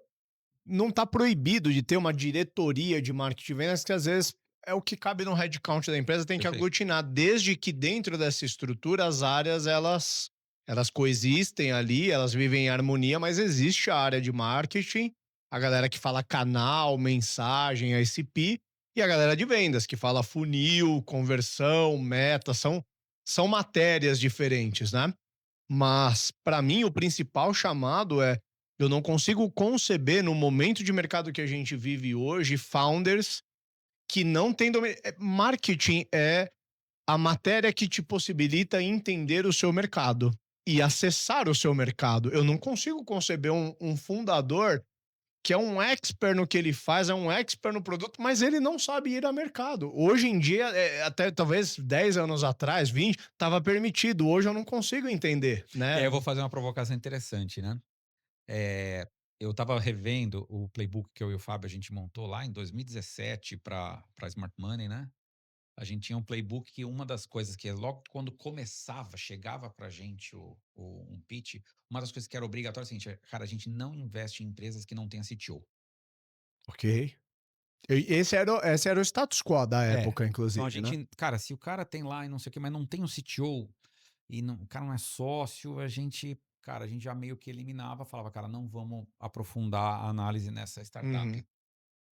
Não está proibido de ter uma diretoria de marketing e vendas, que às vezes é o que cabe no headcount da empresa, tem que Perfeito. aglutinar, desde que dentro dessa estrutura as áreas elas coexistem ali, elas vivem em harmonia, mas existe a área de marketing, a galera que fala canal, mensagem, ICP, e a galera de vendas que fala funil, conversão, meta, são matérias diferentes, né? Mas, para mim, o principal chamado é: eu não consigo conceber, no momento de mercado que a gente vive hoje, founders que não têm marketing é a matéria que te possibilita entender o seu mercado e acessar o seu mercado. Eu não consigo conceber um fundador que é um expert no que ele faz, é um expert no produto, mas ele não sabe ir a mercado. Hoje em dia, até talvez 10 anos atrás, 20, estava permitido. Hoje eu não consigo entender, E aí né? eu vou fazer uma provocação interessante, né? Eh, eu estava revendo o playbook que eu e o Fábio a gente montou lá em 2017 para Smart Money, né. A gente tinha um playbook que uma das coisas que logo quando começava, chegava pra gente um pitch, uma das coisas que era obrigatória é o seguinte: "Cara, a gente não investe em empresas que não tenha CTO". Ok. Esse era o status quo da É. época, Então a inclusive, né? gente cara, se o cara tem lá e não sei o quê, mas não tem um CTO e não o cara não é sócio, a gente já meio que eliminava, falava: "Cara, não vamos aprofundar a análise nessa Uhum. startup".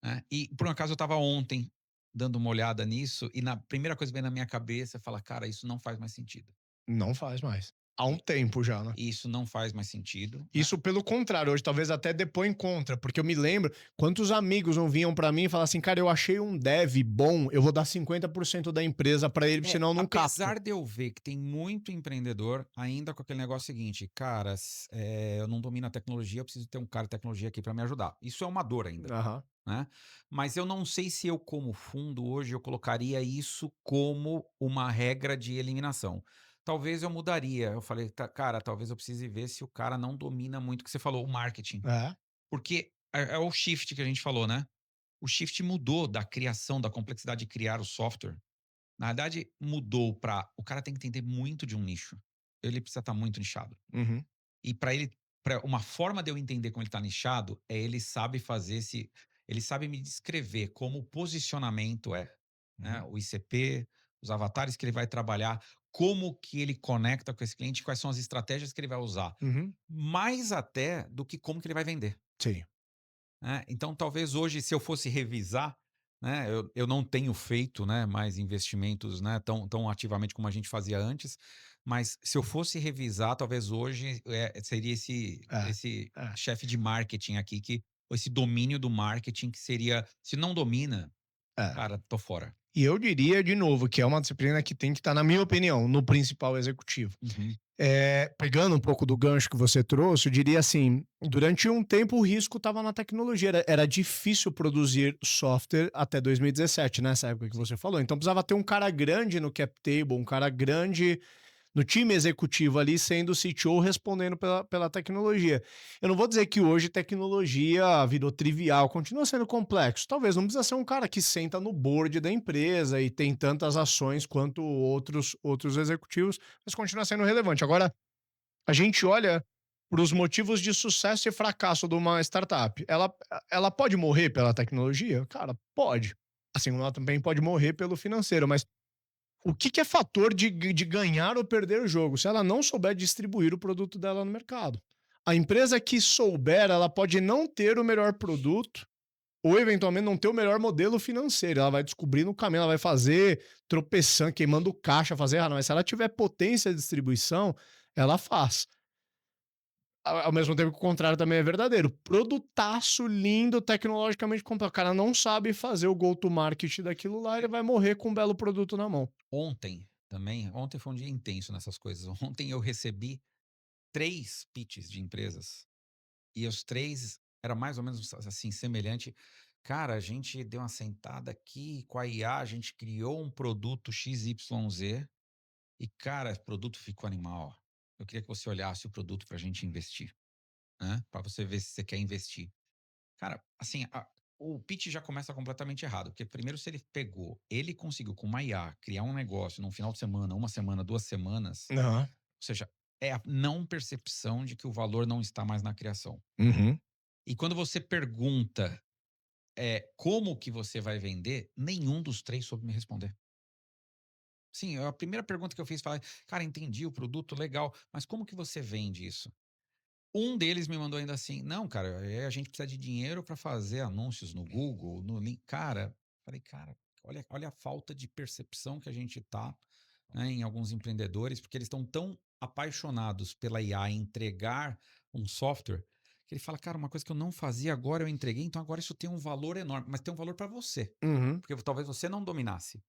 Né. E por um acaso eu estava ontem dando uma olhada nisso e na primeira coisa que veio na minha cabeça é falar: "Cara, isso não faz mais sentido". Não faz mais. Há um E tempo já, né? isso não faz mais sentido, né. Isso pelo contrário, hoje talvez até depõe contra, porque eu me lembro quantos amigos não vinham pra mim e falavam assim: "Cara, eu achei um dev bom, eu vou dar 50% da empresa pra ele, senão eu não capto". Apesar de eu ver que tem muito empreendedor ainda com aquele negócio seguinte: "Cara, eu não domino a tecnologia, eu preciso ter um cara de tecnologia aqui para me ajudar". Isso é uma dor ainda, Aham. né. Mas eu não sei se eu como fundo hoje eu colocaria isso como uma regra de eliminação. Talvez eu mudaria, eu falei: Cara, talvez eu precise ver se o cara não domina muito", o que você falou, o marketing. É. Porque é o shift que a gente falou, né. O shift mudou da criação, da complexidade de criar o software. Na verdade, mudou para o cara tem que entender muito de um nicho. Ele precisa estar muito nichado. Uhum. E para uma forma de eu entender como ele está nichado, ele sabe ele sabe me descrever como o posicionamento é, né, Uhum. o ICP, os avatares que ele vai trabalhar, como que ele conecta com esse cliente, quais são as estratégias que ele vai usar. Uhum. Mais até do que como que ele vai vender. Sim. Né. Então talvez hoje se eu fosse revisar, né, eu não tenho feito, né, mais investimentos, né, tão ativamente como a gente fazia antes, mas se eu fosse revisar talvez hoje, seria É. esse É. chefe de marketing aqui esse domínio do marketing que seria se não domina, É. cara, tô fora. E eu diria, de novo, que é uma disciplina que tem que estar, na minha opinião, no principal executivo. Uhum. Pegando um pouco do gancho que você trouxe, eu diria assim: durante um tempo o risco estava na tecnologia. Era difícil produzir software até 2017, nessa época que Sim. você falou. Então precisava ter um cara grande no cap table, um cara grande no time executivo ali, sendo o CTO respondendo pela tecnologia. Eu não vou dizer que hoje tecnologia virou trivial, continua sendo complexo. Talvez não precisa ser um cara que senta no board da empresa e tem tantas ações quanto outros executivos, mas continua sendo relevante. Agora, a gente olha para os motivos de sucesso e fracasso de uma startup. Ela pode morrer pela tecnologia? Cara, pode. Assim, ela também pode morrer pelo financeiro, mas o que é fator de ganhar ou perder o jogo? Se ela não souber distribuir o produto dela no mercado. A empresa que souber, ela pode não ter o melhor produto ou eventualmente não ter o melhor modelo financeiro. Ela vai descobrir no caminho, ela vai fazer tropeçando, queimando caixa, fazer errado. Mas se ela tiver potência de distribuição, ela faz. Ao mesmo tempo que o contrário também é verdadeiro. Produtaço lindo, tecnologicamente complexo. O cara não sabe fazer o go-to-market daquilo lá, ele vai morrer com um belo produto na mão. Ontem também. Ontem foi um dia intenso nessas coisas. Ontem eu recebi 3 pitches de empresas e os 3 era mais ou menos assim, semelhante. Cara, a gente deu uma sentada aqui com a IA, a gente criou um produto XYZ e, cara, o produto ficou animal. Eu queria que você olhasse o produto pra gente investir, né, pra você ver se você quer investir. Cara, assim, o pitch já começa completamente errado, porque primeiro se ele conseguiu com uma IA criar um negócio num final de semana, 1 semana, 2 semanas, Aham. ou seja, é a não percepção de que o valor não está mais na criação. Uhum. E quando você pergunta, como que você vai vender, nenhum dos 3 soube me responder. Sim, a primeira pergunta que eu fiz, falei: "Cara, entendi o produto, legal, mas como que você vende isso?" Um deles me mandou ainda assim: "Não, cara, a gente precisa de dinheiro para fazer anúncios no Google, no lin". Cara, falei: "Cara, olha a falta de percepção que a gente tá, né, em alguns empreendedores, porque eles estão tão apaixonados pela IA entregar um software, que ele fala: "Cara, uma coisa que eu não fazia agora eu entreguei, então agora isso tem um valor enorme", mas tem um valor para você, Uhum. porque talvez você não dominasse.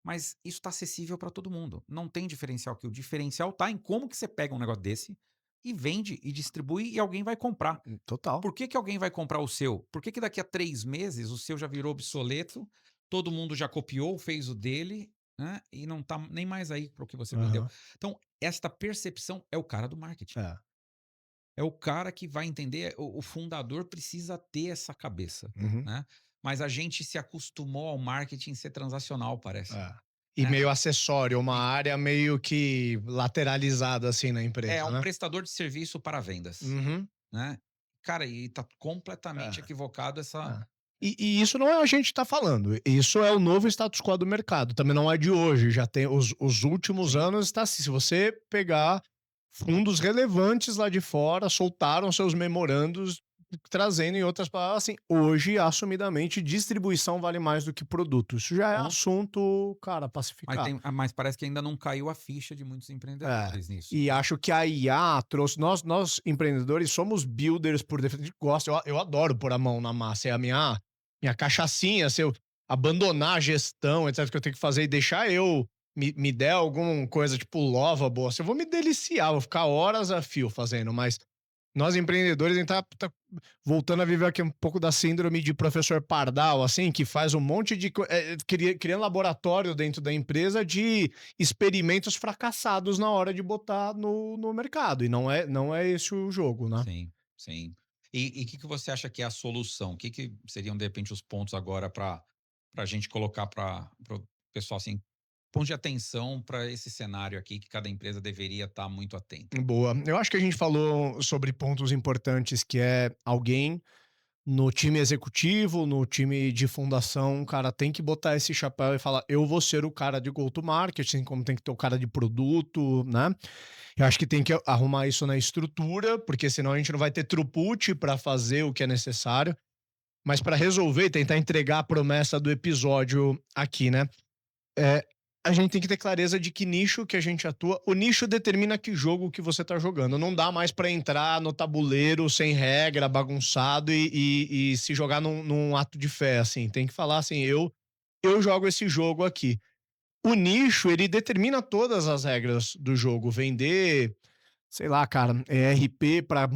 Mas isso está acessível para todo mundo. Não tem diferencial, que o diferencial tá em como que você pega um negócio desse e vende e distribui e alguém vai comprar. Total. Por que que alguém vai comprar o seu? Por que que daqui a 3 meses o seu já virou obsoleto, todo mundo já copiou, fez o dele, né, e não tá nem mais aí para o que você vendeu. Aham. Então, esta percepção é o cara do marketing. É. É o cara que vai entender, o fundador precisa ter essa cabeça, Uhum. né. Mas a gente se acostumou ao marketing ser transacional, parece, É. E né. meio acessório, uma E área meio que lateralizada, assim, na é empresa, um né? prestador de serviço para vendas, Uhum. né. Cara, e tá É, completamente equivocado essa. é. E isso não é a gente tá falando, isso é o novo status quo do mercado, também não é de hoje, já tem os últimos Sim. anos está assim, se você pegar fundos relevantes lá de fora, soltaram seus memorandos, trazendo em outras palavras, assim, hoje, assumidamente, distribuição vale mais do que produto. Isso já é Com assunto, cara, Mas pacificado. mas parece que ainda não caiu a ficha de muitos É. empreendedores nisso, E né. acho que a IA trouxe nós empreendedores somos builders por defeito, a gente gosta, eu adoro pôr a mão na massa, é a minha cachaçinha, se eu abandonar a gestão, etcétera, que eu tenho que fazer e deixar eu me der alguma coisa tipo Lovable, assim, eu vou me deliciar, vou ficar horas a fio fazendo, mas nós empreendedores, a gente tá voltando a viver aqui um pouco da síndrome de professor Pardal, assim, que faz um monte de criando laboratório dentro da empresa de experimentos fracassados na hora de botar no mercado. E não é esse o jogo, né? Sim, sim. E que você acha que é a solução? O que que seriam, de repente, os pontos agora para a gente colocar para o pessoal, assim, pontos de atenção para esse cenário aqui que cada empresa deveria estar muito atenta? Boa. Eu acho que a gente falou sobre pontos importantes, que é alguém no time executivo, no time de fundação, o cara tem que botar esse chapéu e falar: eu vou ser o cara de go-to-marketing, como tem que ter o cara de produto, né? Eu acho que tem que arrumar isso na estrutura, porque senão a gente não vai ter throughput para fazer o que é necessário. Mas para resolver e tentar entregar a promessa do episódio aqui, né? É, a gente tem que ter clareza de que nicho que a gente atua. O nicho determina que jogo que você tá jogando. Não dá mais para entrar no tabuleiro sem regra, bagunçado e se jogar num ato de fé, assim. Tem que falar assim, eu jogo esse jogo aqui. O nicho, ele determina todas as regras do jogo. Vender, sei lá, cara, RP para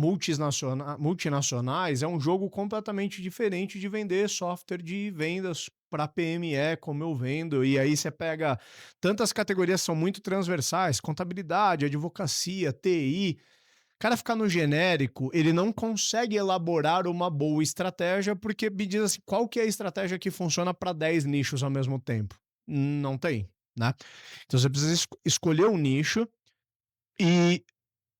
multinacionais é um jogo completamente diferente de vender software de vendas para PME, como eu vendo. E aí você pega tantas categorias são muito transversais, contabilidade, advocacia, TI. O cara ficar no genérico, ele não consegue elaborar uma boa estratégia, porque me diz assim, qual que é a estratégia que funciona para 10 nichos ao mesmo tempo? Não tem, né? Então você precisa escolher um nicho e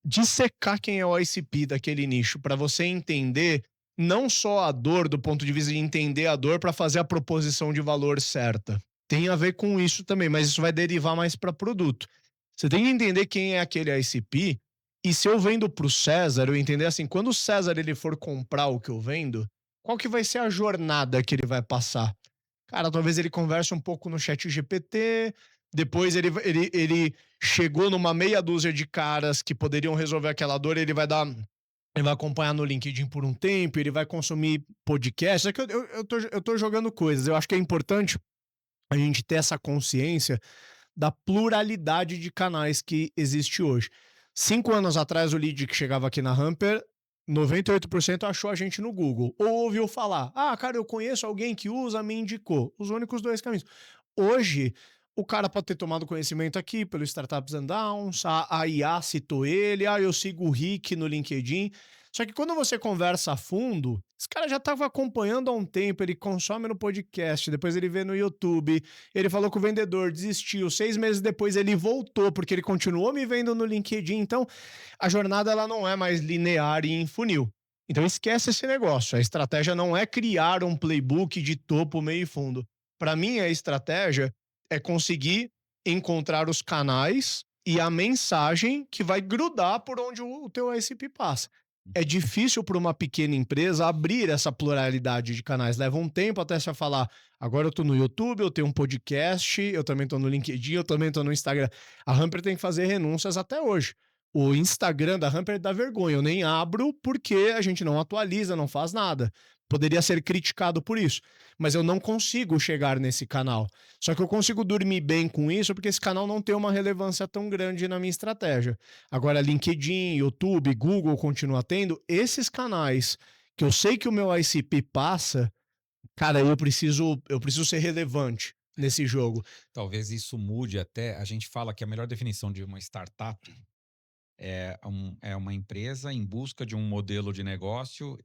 dissecar quem é o ICP daquele nicho, para você entender não só a dor do ponto de vista de entender a dor para fazer a proposição de valor certa. Tem a ver com isso também, mas isso vai derivar mais para produto. Você tem que entender quem é aquele ICP e se eu vendo para o César, eu entender assim, quando o César ele for comprar o que eu vendo, qual que vai ser a jornada que ele vai passar? Cara, talvez ele converse um pouco no chat GPT, depois ele chegou numa meia dúzia de caras que poderiam resolver aquela dor, ele vai acompanhar no LinkedIn por um tempo, ele vai consumir podcast. É que eu tô jogando coisas. Eu acho que é importante a gente ter essa consciência da pluralidade de canais que existe hoje. 5 anos atrás, o lead que chegava aqui na Hamper, 98% achou a gente no Google. Ou ouviu falar. Ah, cara, eu conheço alguém que usa, me indicou. Os únicos dois caminhos. Hoje, o cara pode ter tomado conhecimento aqui pelo Startups and Downs, a IA citou ele, eu sigo o Rick no LinkedIn. Só que quando você conversa a fundo, esse cara já estava acompanhando há um tempo, ele consome no podcast, depois ele vê no YouTube, ele falou com o vendedor, desistiu, 6 meses depois ele voltou, porque ele continuou me vendo no LinkedIn. Então, a jornada ela não é mais linear e em funil. Então esquece esse negócio. A estratégia não é criar um playbook de topo, meio e fundo. Para mim, a estratégia é conseguir encontrar os canais e a mensagem que vai grudar por onde o teu ICP passa. É difícil para uma pequena empresa abrir essa pluralidade de canais. Leva um tempo até você falar, agora eu estou no YouTube, eu tenho um podcast, eu também estou no LinkedIn, eu também estou no Instagram. A Hamper tem que fazer renúncias até hoje. O Instagram da Hamper dá vergonha, eu nem abro porque a gente não atualiza, não faz nada. Poderia ser criticado por isso, mas eu não consigo chegar nesse canal. Só que eu consigo dormir bem com isso porque esse canal não tem uma relevância tão grande na minha estratégia. Agora, LinkedIn, YouTube, Google continua tendo esses canais que eu sei que o meu ICP passa, cara, eu preciso ser relevante nesse jogo. Talvez isso mude até. A gente fala que a melhor definição de uma startup é uma empresa em busca de um modelo de negócio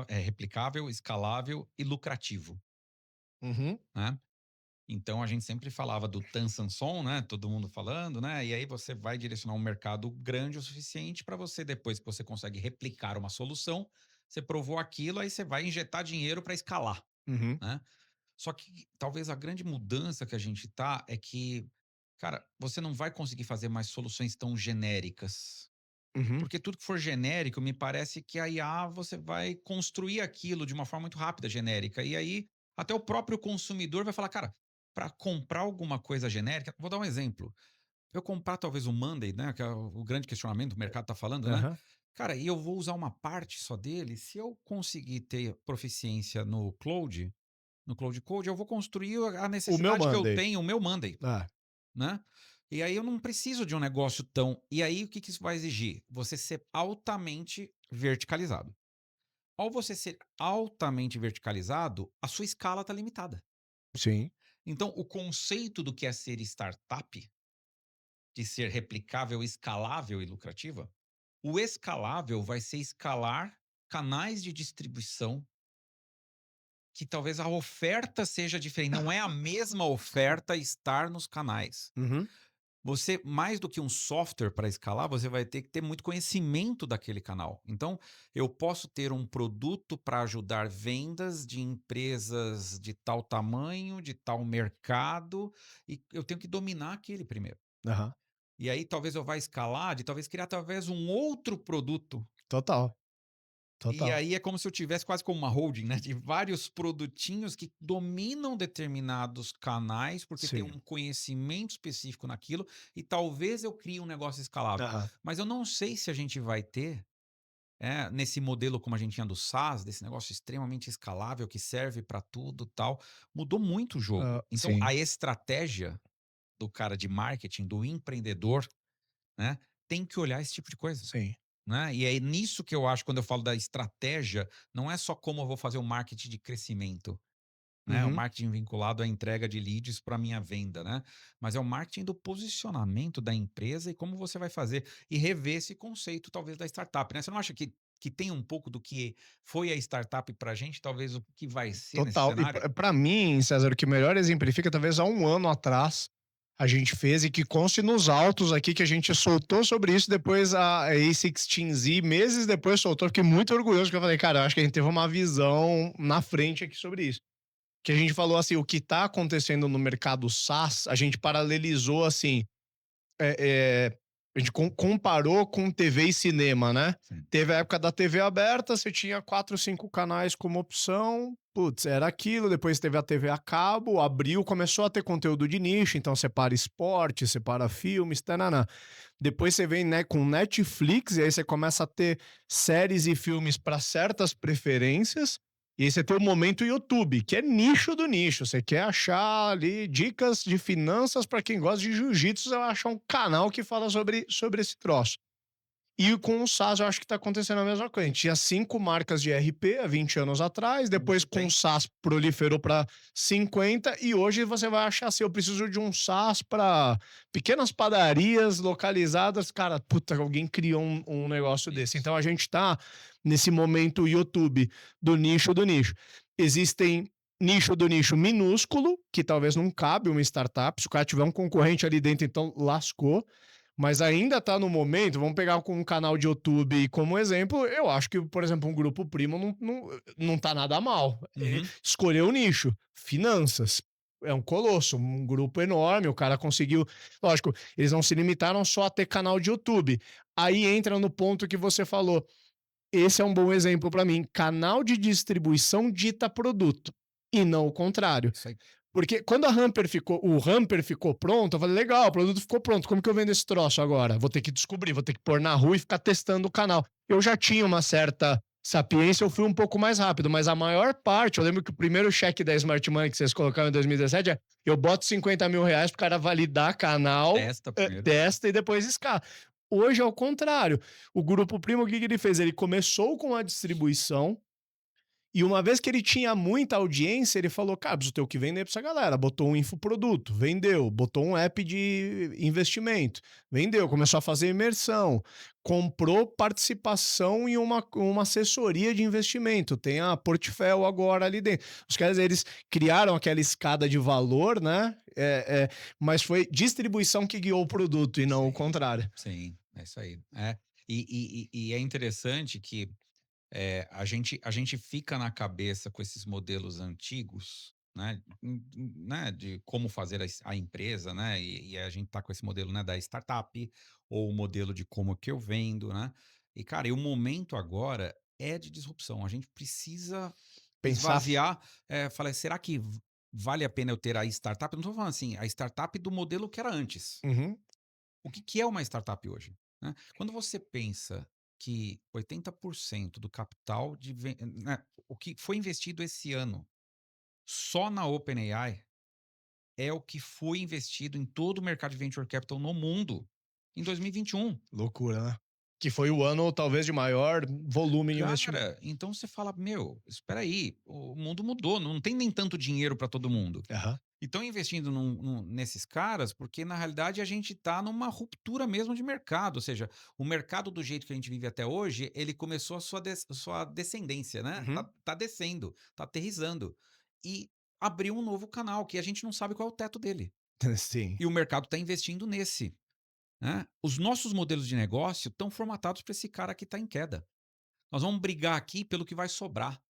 replicável, escalável e lucrativo, Uhum, né? Então a gente sempre falava do Tan Sanson, né? Todo mundo falando, né? E aí você vai direcionar um mercado grande o suficiente para você, depois que você consegue replicar uma solução, você provou aquilo, aí você vai injetar dinheiro para escalar, uhum, né? Só que talvez a grande mudança que a gente tá é que, cara, você não vai conseguir fazer mais soluções tão genéricas. uhum, Porque tudo que for genérico, me parece que a IA você vai construir aquilo de uma forma muito rápida, genérica. E aí, até o próprio consumidor vai falar, cara, para comprar alguma coisa genérica, vou dar um exemplo. Eu comprar talvez o Monday, né, que é o grande questionamento, o mercado está falando, né? aham. Cara, e eu vou usar uma parte só dele, se eu conseguir ter proficiência no Cloud Code, eu vou construir a O meu necessidade que eu Monday. tenho, o meu Monday, Ah, né? E aí eu não preciso de um negócio tão. E aí o que que isso vai exigir? Você ser altamente verticalizado. Ao você ser altamente verticalizado, a sua escala está limitada. sim. Então, o conceito do que é ser startup, de ser replicável, escalável e lucrativa, o escalável vai ser escalar canais de distribuição que talvez a oferta seja diferente. Não é a mesma oferta estar nos canais. Uhum, Você, mais do que um software para escalar, você vai ter que ter muito conhecimento daquele canal. Então, eu posso ter um produto para ajudar vendas de empresas de tal tamanho, de tal mercado, e eu tenho que dominar aquele primeiro. aham. E aí talvez eu vá escalar de talvez criar talvez um outro produto. Total, E total. aí é como se eu tivesse quase como uma holding, né, de vários produtinhos que dominam determinados canais, porque tem Sim. um conhecimento específico naquilo, e talvez eu crie um negócio escalável. Aham. Mas eu não sei se a gente vai ter, nesse modelo como a gente tinha do SaaS, desse negócio extremamente escalável que serve para tudo, tal, mudou muito o jogo. Então Sim, a estratégia do cara de marketing, do empreendedor, né, tem que olhar esse tipo de coisa. sim. Né? E é nisso que eu acho, quando eu falo da estratégia, não é só como eu vou fazer o marketing de crescimento, né? O Uhum. marketing vinculado à entrega de leads para minha venda, né? Mas é o marketing do posicionamento da empresa e como você vai fazer e rever esse conceito, talvez, da startup, né? Você não acha que tem um pouco do que foi a startup para a gente, talvez o que vai ser nesse Total. E cenário? pra mim, César, o que melhor exemplifica, talvez há 1 ano atrás, a gente fez e que conste nos autos aqui que a gente soltou sobre isso, depois a A16Z, meses depois soltou, fiquei muito orgulhoso, que eu falei, cara, eu acho que a gente teve uma visão na frente aqui sobre isso. Que a gente falou assim, o que tá acontecendo no mercado SaaS, a gente paralelizou assim, a gente comparou com TV e cinema, né? Sim. Teve a época da TV aberta, você tinha 4, 5 canais como opção, putz, era aquilo. Depois teve a TV a cabo, abriu, começou a ter conteúdo de nicho, então separa esporte, separa filmes, tananã. Depois você vem, né, com Netflix, e aí você começa a ter séries e filmes para certas preferências. E aí você tem o momento YouTube, que é nicho do nicho. Você quer achar ali dicas de finanças para quem gosta de jiu-jitsu, você vai achar um canal que fala sobre esse troço. E com o SaaS eu acho que está acontecendo a mesma coisa. A gente tinha 5 marcas de RP há 20 anos atrás, depois Hoje com o tem. SaaS proliferou para 50 e hoje você vai achar assim, eu preciso de um SaaS para pequenas padarias localizadas. Cara, puta, alguém criou um negócio desse. Isso. Então a gente está nesse momento YouTube do nicho do nicho. Existem nicho do nicho minúsculo, que talvez não cabe uma startup. Se o cara tiver um concorrente ali dentro, então lascou. Mas ainda está no momento, vamos pegar com um canal de YouTube como exemplo, eu acho que, por exemplo, um grupo primo não tá nada mal. Uhum. Escolheu o nicho, finanças. É um colosso, um grupo enorme, o cara conseguiu. Lógico, eles não se limitaram só a ter canal de YouTube. Aí entra no ponto que você falou. Esse é um bom exemplo para mim. Canal de distribuição dita produto, e não o contrário. Isso aí. Porque quando o Hamper ficou pronto, eu falei, legal, o produto ficou pronto, como que eu vendo esse troço agora? Vou ter que descobrir, vou ter que pôr na rua e ficar testando o canal. Eu já tinha uma certa sapiência, eu fui um pouco mais rápido, mas a maior parte, eu lembro que o primeiro cheque da Smart Money que vocês colocaram em 2017 é, eu boto 50 mil reais pro cara validar canal, Testa primeiro. testa e depois escala. Hoje é o contrário. O Grupo Primo, o que ele fez? Ele começou com a distribuição, e uma vez que ele tinha muita audiência, ele falou: cara, preciso ter o que vender pra essa galera. Botou um infoproduto, vendeu. Botou um app de investimento, vendeu. Começou a fazer imersão. Comprou participação em uma assessoria de investimento. Tem a Portfel agora ali dentro. Os caras, eles criaram aquela escada de valor, né? Mas foi distribuição que guiou o produto e não o Sim, contrário. sim, é isso aí. É. E é interessante que a gente fica na cabeça com esses modelos antigos, né, né, de como fazer a empresa, né, e a gente tá com esse modelo, né, da startup, ou o modelo de como que eu vendo, né. E, cara, e o momento agora é de disrupção. A gente precisa Pensar. esvaziar, falei: "Será que vale a pena eu ter a startup?" Eu não tô falando assim, a startup do modelo que era antes. Uhum. O que que é uma startup hoje, né? Quando você pensa que 80% do capital né, o que foi investido esse ano só na OpenAI é o que foi investido em todo o mercado de venture capital no mundo em 2021. Loucura, né? Que foi o ano, talvez, de maior volume de investimento. Cara, então você fala: "Meu, espera aí, o mundo mudou, não tem nem tanto dinheiro para todo mundo". Aham. E estão investindo nesses caras, porque na realidade a gente está numa ruptura mesmo de mercado, ou seja, o mercado do jeito que a gente vive até hoje, ele começou a sua descendência, né? Uhum. Tá descendo, tá aterrissando. E abriu um novo canal que a gente não sabe qual é o teto dele. Sim. E o mercado está investindo nesse, né? Os nossos modelos de negócio estão formatados para esse cara que está em queda. Nós vamos brigar aqui pelo que vai sobrar,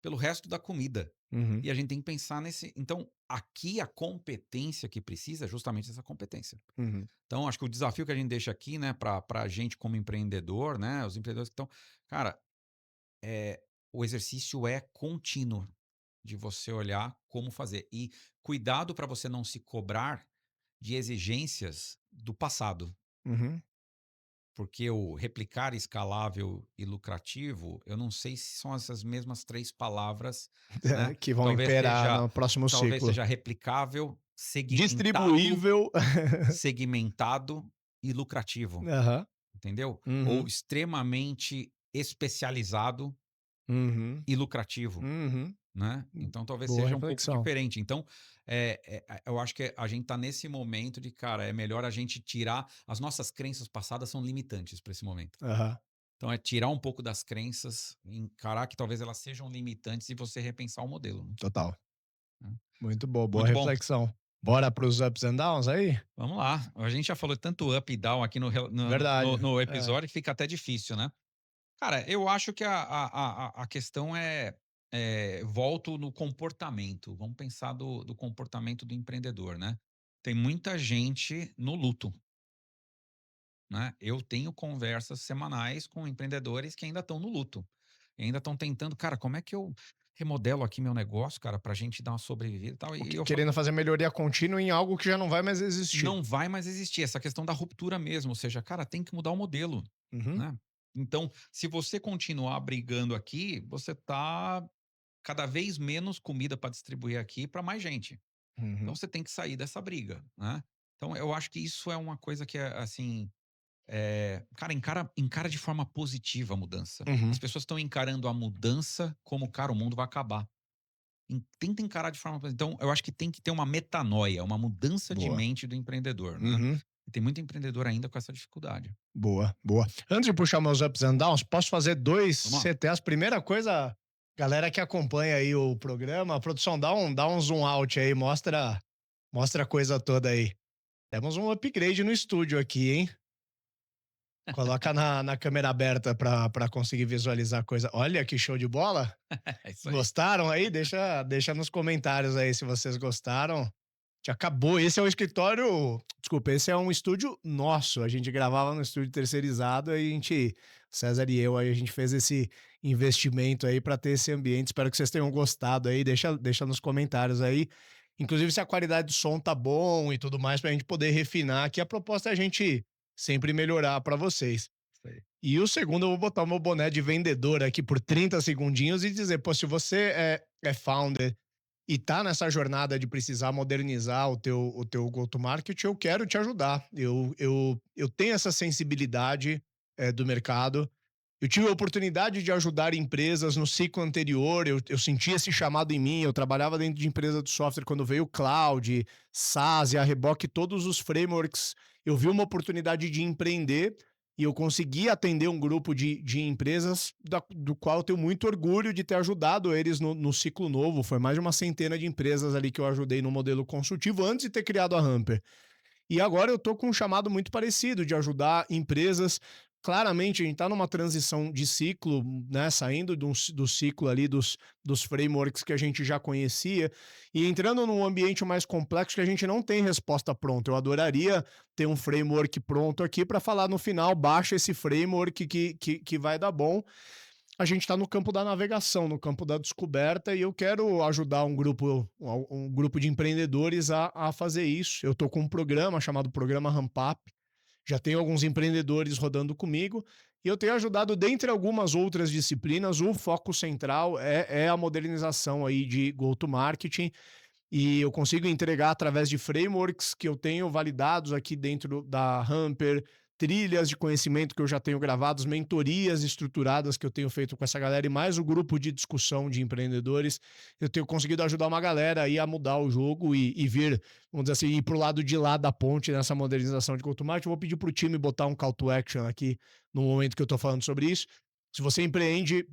pelo resto da comida. Uhum. E a gente tem que pensar nesse. Então, aqui a competência que precisa é justamente essa competência. Uhum. Então, acho que o desafio que a gente deixa aqui, né, para a gente como empreendedor, né, os empreendedores que estão. Cara, o exercício é contínuo de você olhar como fazer. E cuidado para você não se cobrar de exigências do passado. Uhum. Porque o replicar, escalável e lucrativo, eu não sei se são essas mesmas 3 palavras, né. Que vão Talvez imperar seja no próximo talvez ciclo. seja replicável, Distribuível. segmentado e lucrativo, Aham. entendeu? Ou Uhum. extremamente especializado Uhum. e lucrativo. Uhum. Né, então talvez Boa seja um pouco reflexão. diferente. Então, eu acho que a gente tá nesse momento de, cara, é melhor a gente tirar as nossas crenças passadas são limitantes para esse momento. Aham. Então é tirar um pouco das crenças, encarar que talvez elas sejam limitantes e você repensar o modelo, Total. né. Muito boa, boa Muito bom, reflexão. Bora para os ups and downs aí? vamos lá. A gente já falou tanto up e down aqui no rela Verdade. no É. episódio que fica até difícil, né. Cara, eu acho que a questão volto no comportamento, vamos pensar do comportamento do empreendedor, né. Tem muita gente no luto, né. Eu tenho conversas semanais com empreendedores que ainda estão no luto, e ainda estão tentando: "Cara, como é que eu remodelo aqui meu negócio, cara, pra gente dar uma sobrevivida e tal", e eu falo: Querendo fazer melhoria contínua em algo que já não vai mais existir. "Não vai mais existir", essa questão da ruptura mesmo, ou seja, cara, tem que mudar o modelo. Uhum. Né. Então, se você continuar brigando aqui, você tá cada vez menos comida para distribuir aqui para mais gente. Então Uhum, você tem que sair dessa briga, né. Então eu acho que isso é uma coisa que é, assim, cara, encara de forma positiva a mudança. As uhum. pessoas estão encarando a mudança como: "Cara, o mundo vai acabar". Tenta encarar de forma então eu acho que tem que ter uma metanoia, uma mudança de Boa. mente do empreendedor, né. Uhum. E tem muito empreendedor ainda com essa dificuldade. Boa, boa. Antes de puxar meus ups and downs, posso fazer 2 Vamos lá. CTAs? Primeira coisa, galera que acompanha aí o programa, a produção, dá um zoom out aí, mostra a coisa toda aí. Temos um upgrade no estúdio aqui, hein? Coloca na câmera aberta pra conseguir visualizar a coisa. Olha que show de bola! É isso aí. Gostaram aí? Deixa nos comentários aí se vocês gostaram. Que acabou. Esse é o escritório. Desculpa, esse é um estúdio nosso. A gente gravava no estúdio terceirizado, aí a gente, César e eu, aí a gente fez esse investimento aí para ter esse ambiente. Espero que vocês tenham gostado aí. Deixa nos comentários aí. Inclusive, se a qualidade do som tá bom e tudo mais, pra gente poder refinar, que a proposta é a gente sempre melhorar para vocês. Isso aí. E o segundo, eu vou botar o meu boné de vendedor aqui por 30 segundinhos e dizer, pô, se você é founder e tá nessa jornada de precisar modernizar o teu go-to-market, eu quero te ajudar. Eu tenho essa sensibilidade do mercado. Eu tive a oportunidade de ajudar empresas no ciclo anterior, eu senti esse chamado em mim, eu trabalhava dentro de empresa de software quando veio o cloud, SaaS e a reboque, todos os frameworks, eu vi uma oportunidade de empreender e eu consegui atender um grupo de empresas do qual eu tenho muito orgulho de ter ajudado eles no ciclo novo. Foi mais de uma centena de empresas ali que eu ajudei no modelo consultivo antes de ter criado a Hamper. E agora eu tô com um chamado muito parecido de ajudar empresas. Claramente, a gente está numa transição de ciclo, né? Saindo do ciclo ali dos frameworks que a gente já conhecia e entrando num ambiente mais complexo que a gente não tem resposta pronta. Eu adoraria ter um framework pronto aqui para falar no final, baixa esse framework que vai dar bom. A gente está no campo da navegação, no campo da descoberta, e eu quero ajudar um grupo de empreendedores a fazer isso. Eu estou com um programa chamado Programa Ramp Up, já tenho alguns empreendedores rodando comigo, e eu tenho ajudado, dentre algumas outras disciplinas, o foco central é a modernização aí de go-to-marketing, e eu consigo entregar através de frameworks que eu tenho validados aqui dentro da Hamper, trilhas de conhecimento que eu já tenho gravados, mentorias estruturadas que eu tenho feito com essa galera e mais o grupo de discussão de empreendedores. Eu tenho conseguido ajudar uma galera aí a mudar o jogo e vir, vamos dizer assim, ir para o lado de lá da ponte nessa modernização de go-to-market. Eu vou pedir para o time botar um call to action aqui no momento que eu estou falando sobre isso. Se você empreende,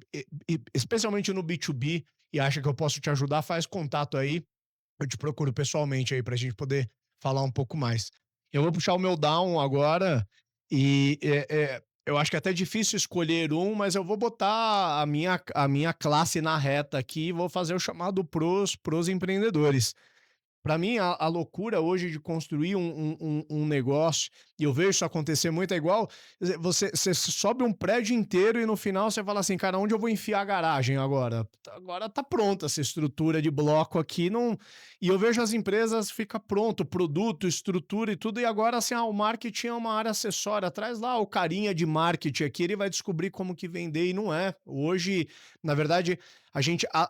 especialmente no B2B, e acha que eu posso te ajudar, faz contato aí, eu te procuro pessoalmente aí pra gente poder falar um pouco mais. Eu vou puxar o meu down agora e eu acho que é até difícil escolher um, mas eu vou botar a minha classe na reta aqui e vou fazer o chamado pros empreendedores. Para mim, a loucura hoje de construir um negócio, e eu vejo isso acontecer muito, é igual você sobe um prédio inteiro e no final você fala assim, cara, onde eu vou enfiar a garagem agora? Agora tá pronta essa estrutura de bloco aqui, não... E eu vejo as empresas, fica pronto, produto, estrutura e tudo, e agora assim, o marketing é uma área acessória, traz lá o carinha de marketing aqui, ele vai descobrir como que vender, e não é. Hoje, na verdade,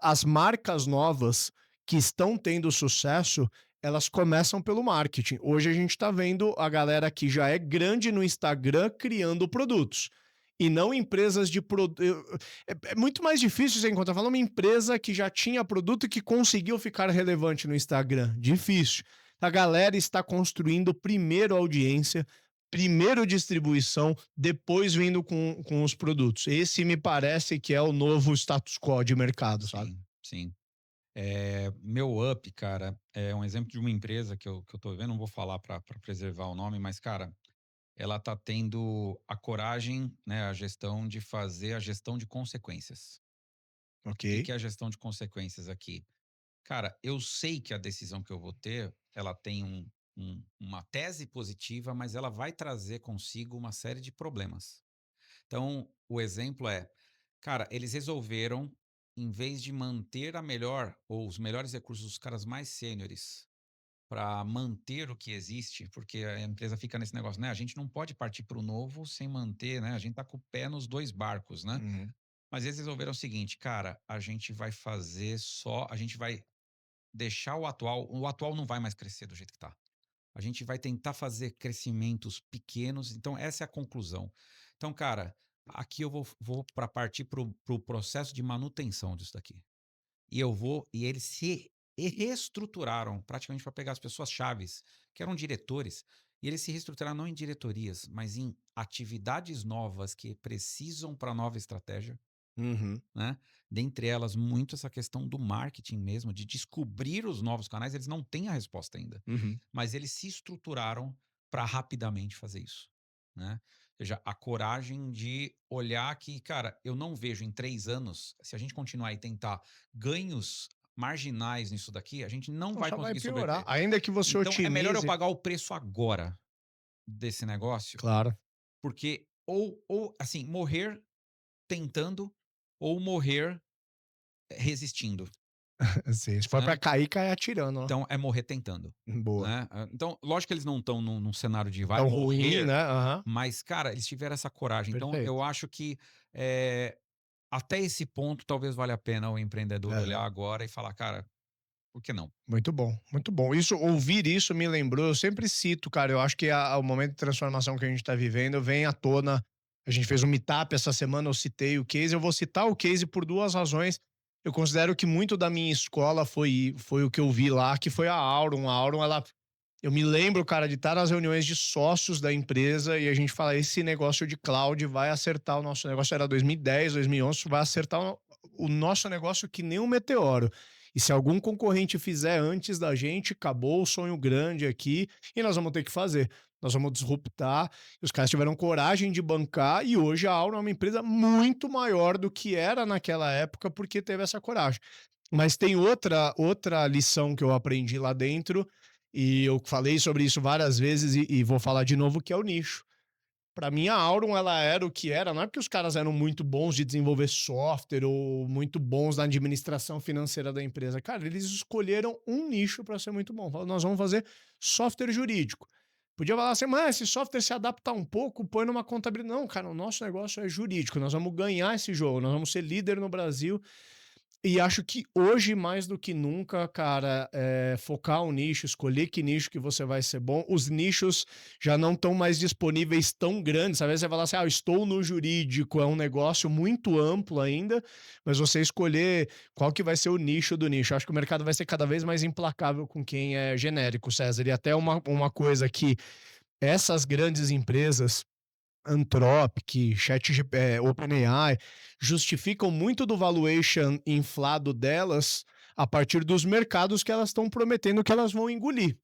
as marcas novas que estão tendo sucesso, elas começam pelo marketing. Hoje a gente está vendo a galera que já é grande no Instagram criando produtos. E não empresas de produto. É muito mais difícil você encontrar. Falando uma empresa que já tinha produto e que conseguiu ficar relevante no Instagram. Difícil. A galera está construindo primeiro audiência, primeiro distribuição, depois vindo com os produtos. Esse me parece que é o novo status quo de mercado, sabe? Sim, sim. Meu up, cara, é um exemplo de uma empresa que eu tô vendo, não vou falar para preservar o nome, mas, cara, ela tá tendo a coragem, né, a gestão de fazer a gestão de consequências. Ok. O que que é a gestão de consequências aqui? Cara, eu sei que a decisão que eu vou ter, ela tem uma tese positiva, mas ela vai trazer consigo uma série de problemas. Então, o exemplo é, cara, eles resolveram, em vez de manter a melhor ou os melhores recursos dos caras mais sêniores para manter o que existe, porque a empresa fica nesse negócio, né? A gente não pode partir para o novo sem manter, né? A gente tá com o pé nos dois barcos, né? Uhum. Mas eles resolveram o seguinte: "Cara, a gente vai deixar o atual não vai mais crescer do jeito que tá. A gente vai tentar fazer crescimentos pequenos", então essa é a conclusão. Então, cara, aqui eu vou para partir para o processo de manutenção disso daqui. E eles se reestruturaram praticamente para pegar as pessoas chaves, que eram diretores, e eles se reestruturaram não em diretorias, mas em atividades novas que precisam para nova estratégia, Uhum, né? Dentre elas, muito essa questão do marketing mesmo, de descobrir os novos canais, eles não têm a resposta ainda, uhum. mas eles se estruturaram para rapidamente fazer isso, né? Ou seja, a coragem de olhar que, cara, eu não vejo em 3 anos, se a gente continuar e tentar ganhos marginais nisso daqui, a gente não Então vai só vai conseguir piorar. sobreviver. Ainda que você Então, é melhor eu otimize. pagar o preço agora desse negócio, Claro. porque ou assim, morrer tentando ou morrer resistindo, Assim, se for pra né. cair, cai atirando, ó. Então é morrer tentando, Boa. né. Então, lógico que eles não estão num cenário de vai Tão ruim, morrer, né? Aham. mas, cara, eles tiveram essa coragem. Então eu Perfeito. acho que, até esse ponto talvez valha a pena o empreendedor olhar Aham. agora e falar: "Cara, por que não?". Muito bom, muito bom. Ouvir isso me lembrou, eu sempre cito, cara, eu acho que o momento de transformação que a gente tá vivendo vem à tona. A gente fez um meetup essa semana, eu citei o case, eu vou citar o case por 2 razões. Eu considero que muito da minha escola foi o que eu vi lá, que foi a Aurum. A Aurum, ela eu me lembro, cara, de estar nas reuniões de sócios da empresa e a gente fala: "Esse negócio de cloud vai acertar o nosso negócio", era 2010, 2011, "vai acertar o nosso negócio que nem um meteoro. E se algum concorrente fizer antes da gente, acabou o sonho grande aqui e nós vamos ter que fazer. Nós vamos disruptar". E os caras tiveram coragem de bancar e hoje a Aura é uma empresa muito maior do que era naquela época porque teve essa coragem. Mas tem outra lição que eu aprendi lá dentro e eu falei sobre isso várias vezes e vou falar de novo, que é o nicho. Para mim, a Aurum, ela era o que era, não é porque os caras eram muito bons de desenvolver software ou muito bons na administração financeira da empresa. Cara, eles escolheram um nicho para ser muito bom. Falaram: "Nós vamos fazer software jurídico". Podia falar assim: "Mas esse software se adapta um pouco, põe numa contabilidade". Não, cara, o nosso negócio é jurídico. Nós vamos ganhar esse jogo, nós vamos ser líder no Brasil. E acho que hoje, mais do que nunca, cara, focar um nicho, escolher que nicho que você vai ser bom. Os nichos já não estão mais disponíveis tão grandes. Às vezes você fala assim: "Ah, eu estou no jurídico", é um negócio muito amplo ainda, mas você escolher qual que vai ser o nicho do nicho. Acho que o mercado vai ser cada vez mais implacável com quem é genérico, César. E até uma coisa que essas grandes empresas Anthropic, OpenAI, justificam muito do valuation inflado delas a partir dos mercados que elas estão prometendo que elas vão engolir.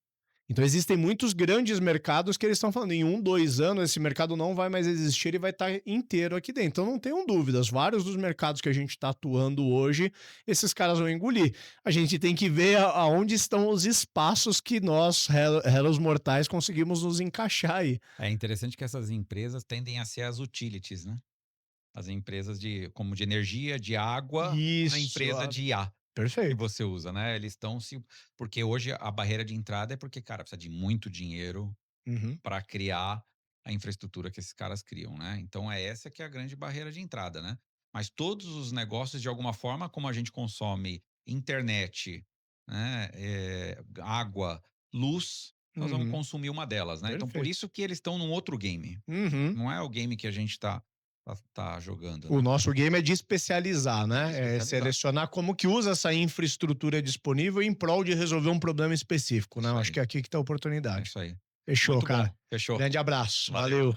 Então existem muitos grandes mercados que eles estão falando, em 1, 2 anos esse mercado não vai mais existir e vai estar inteiro aqui dentro. Então não tenham dúvidas, vários dos mercados que a gente está atuando hoje, esses caras vão engolir. A gente tem que ver aonde estão os espaços que nós, réus mortais, conseguimos nos encaixar aí. É interessante que essas empresas tendem a ser as utilities, né. As empresas como de energia, de água, a Isso, empresa de IA que perfeito. você usa, né, eles estão se porque hoje a barreira de entrada é porque, cara, precisa de muito dinheiro Uhum, para criar a infraestrutura que esses caras criam, né. Então é essa que é a grande barreira de entrada, né. Mas todos os negócios, de alguma forma, como a gente consome internet, né, água, luz, nós vamos uhum, consumir uma delas, né. Então por perfeito. isso que eles estão num outro game. Uhum. Não é o game que a gente tá jogando, O né. nosso game é de especializar, É de né? É especializar. selecionar como que usa essa infraestrutura disponível em prol de resolver um problema específico, né? Eu Isso acho aí, que é aqui que tá a é oportunidade. isso aí. Fechou, Muito bom, cara. fechou. Grande abraço. Valeu. Valeu.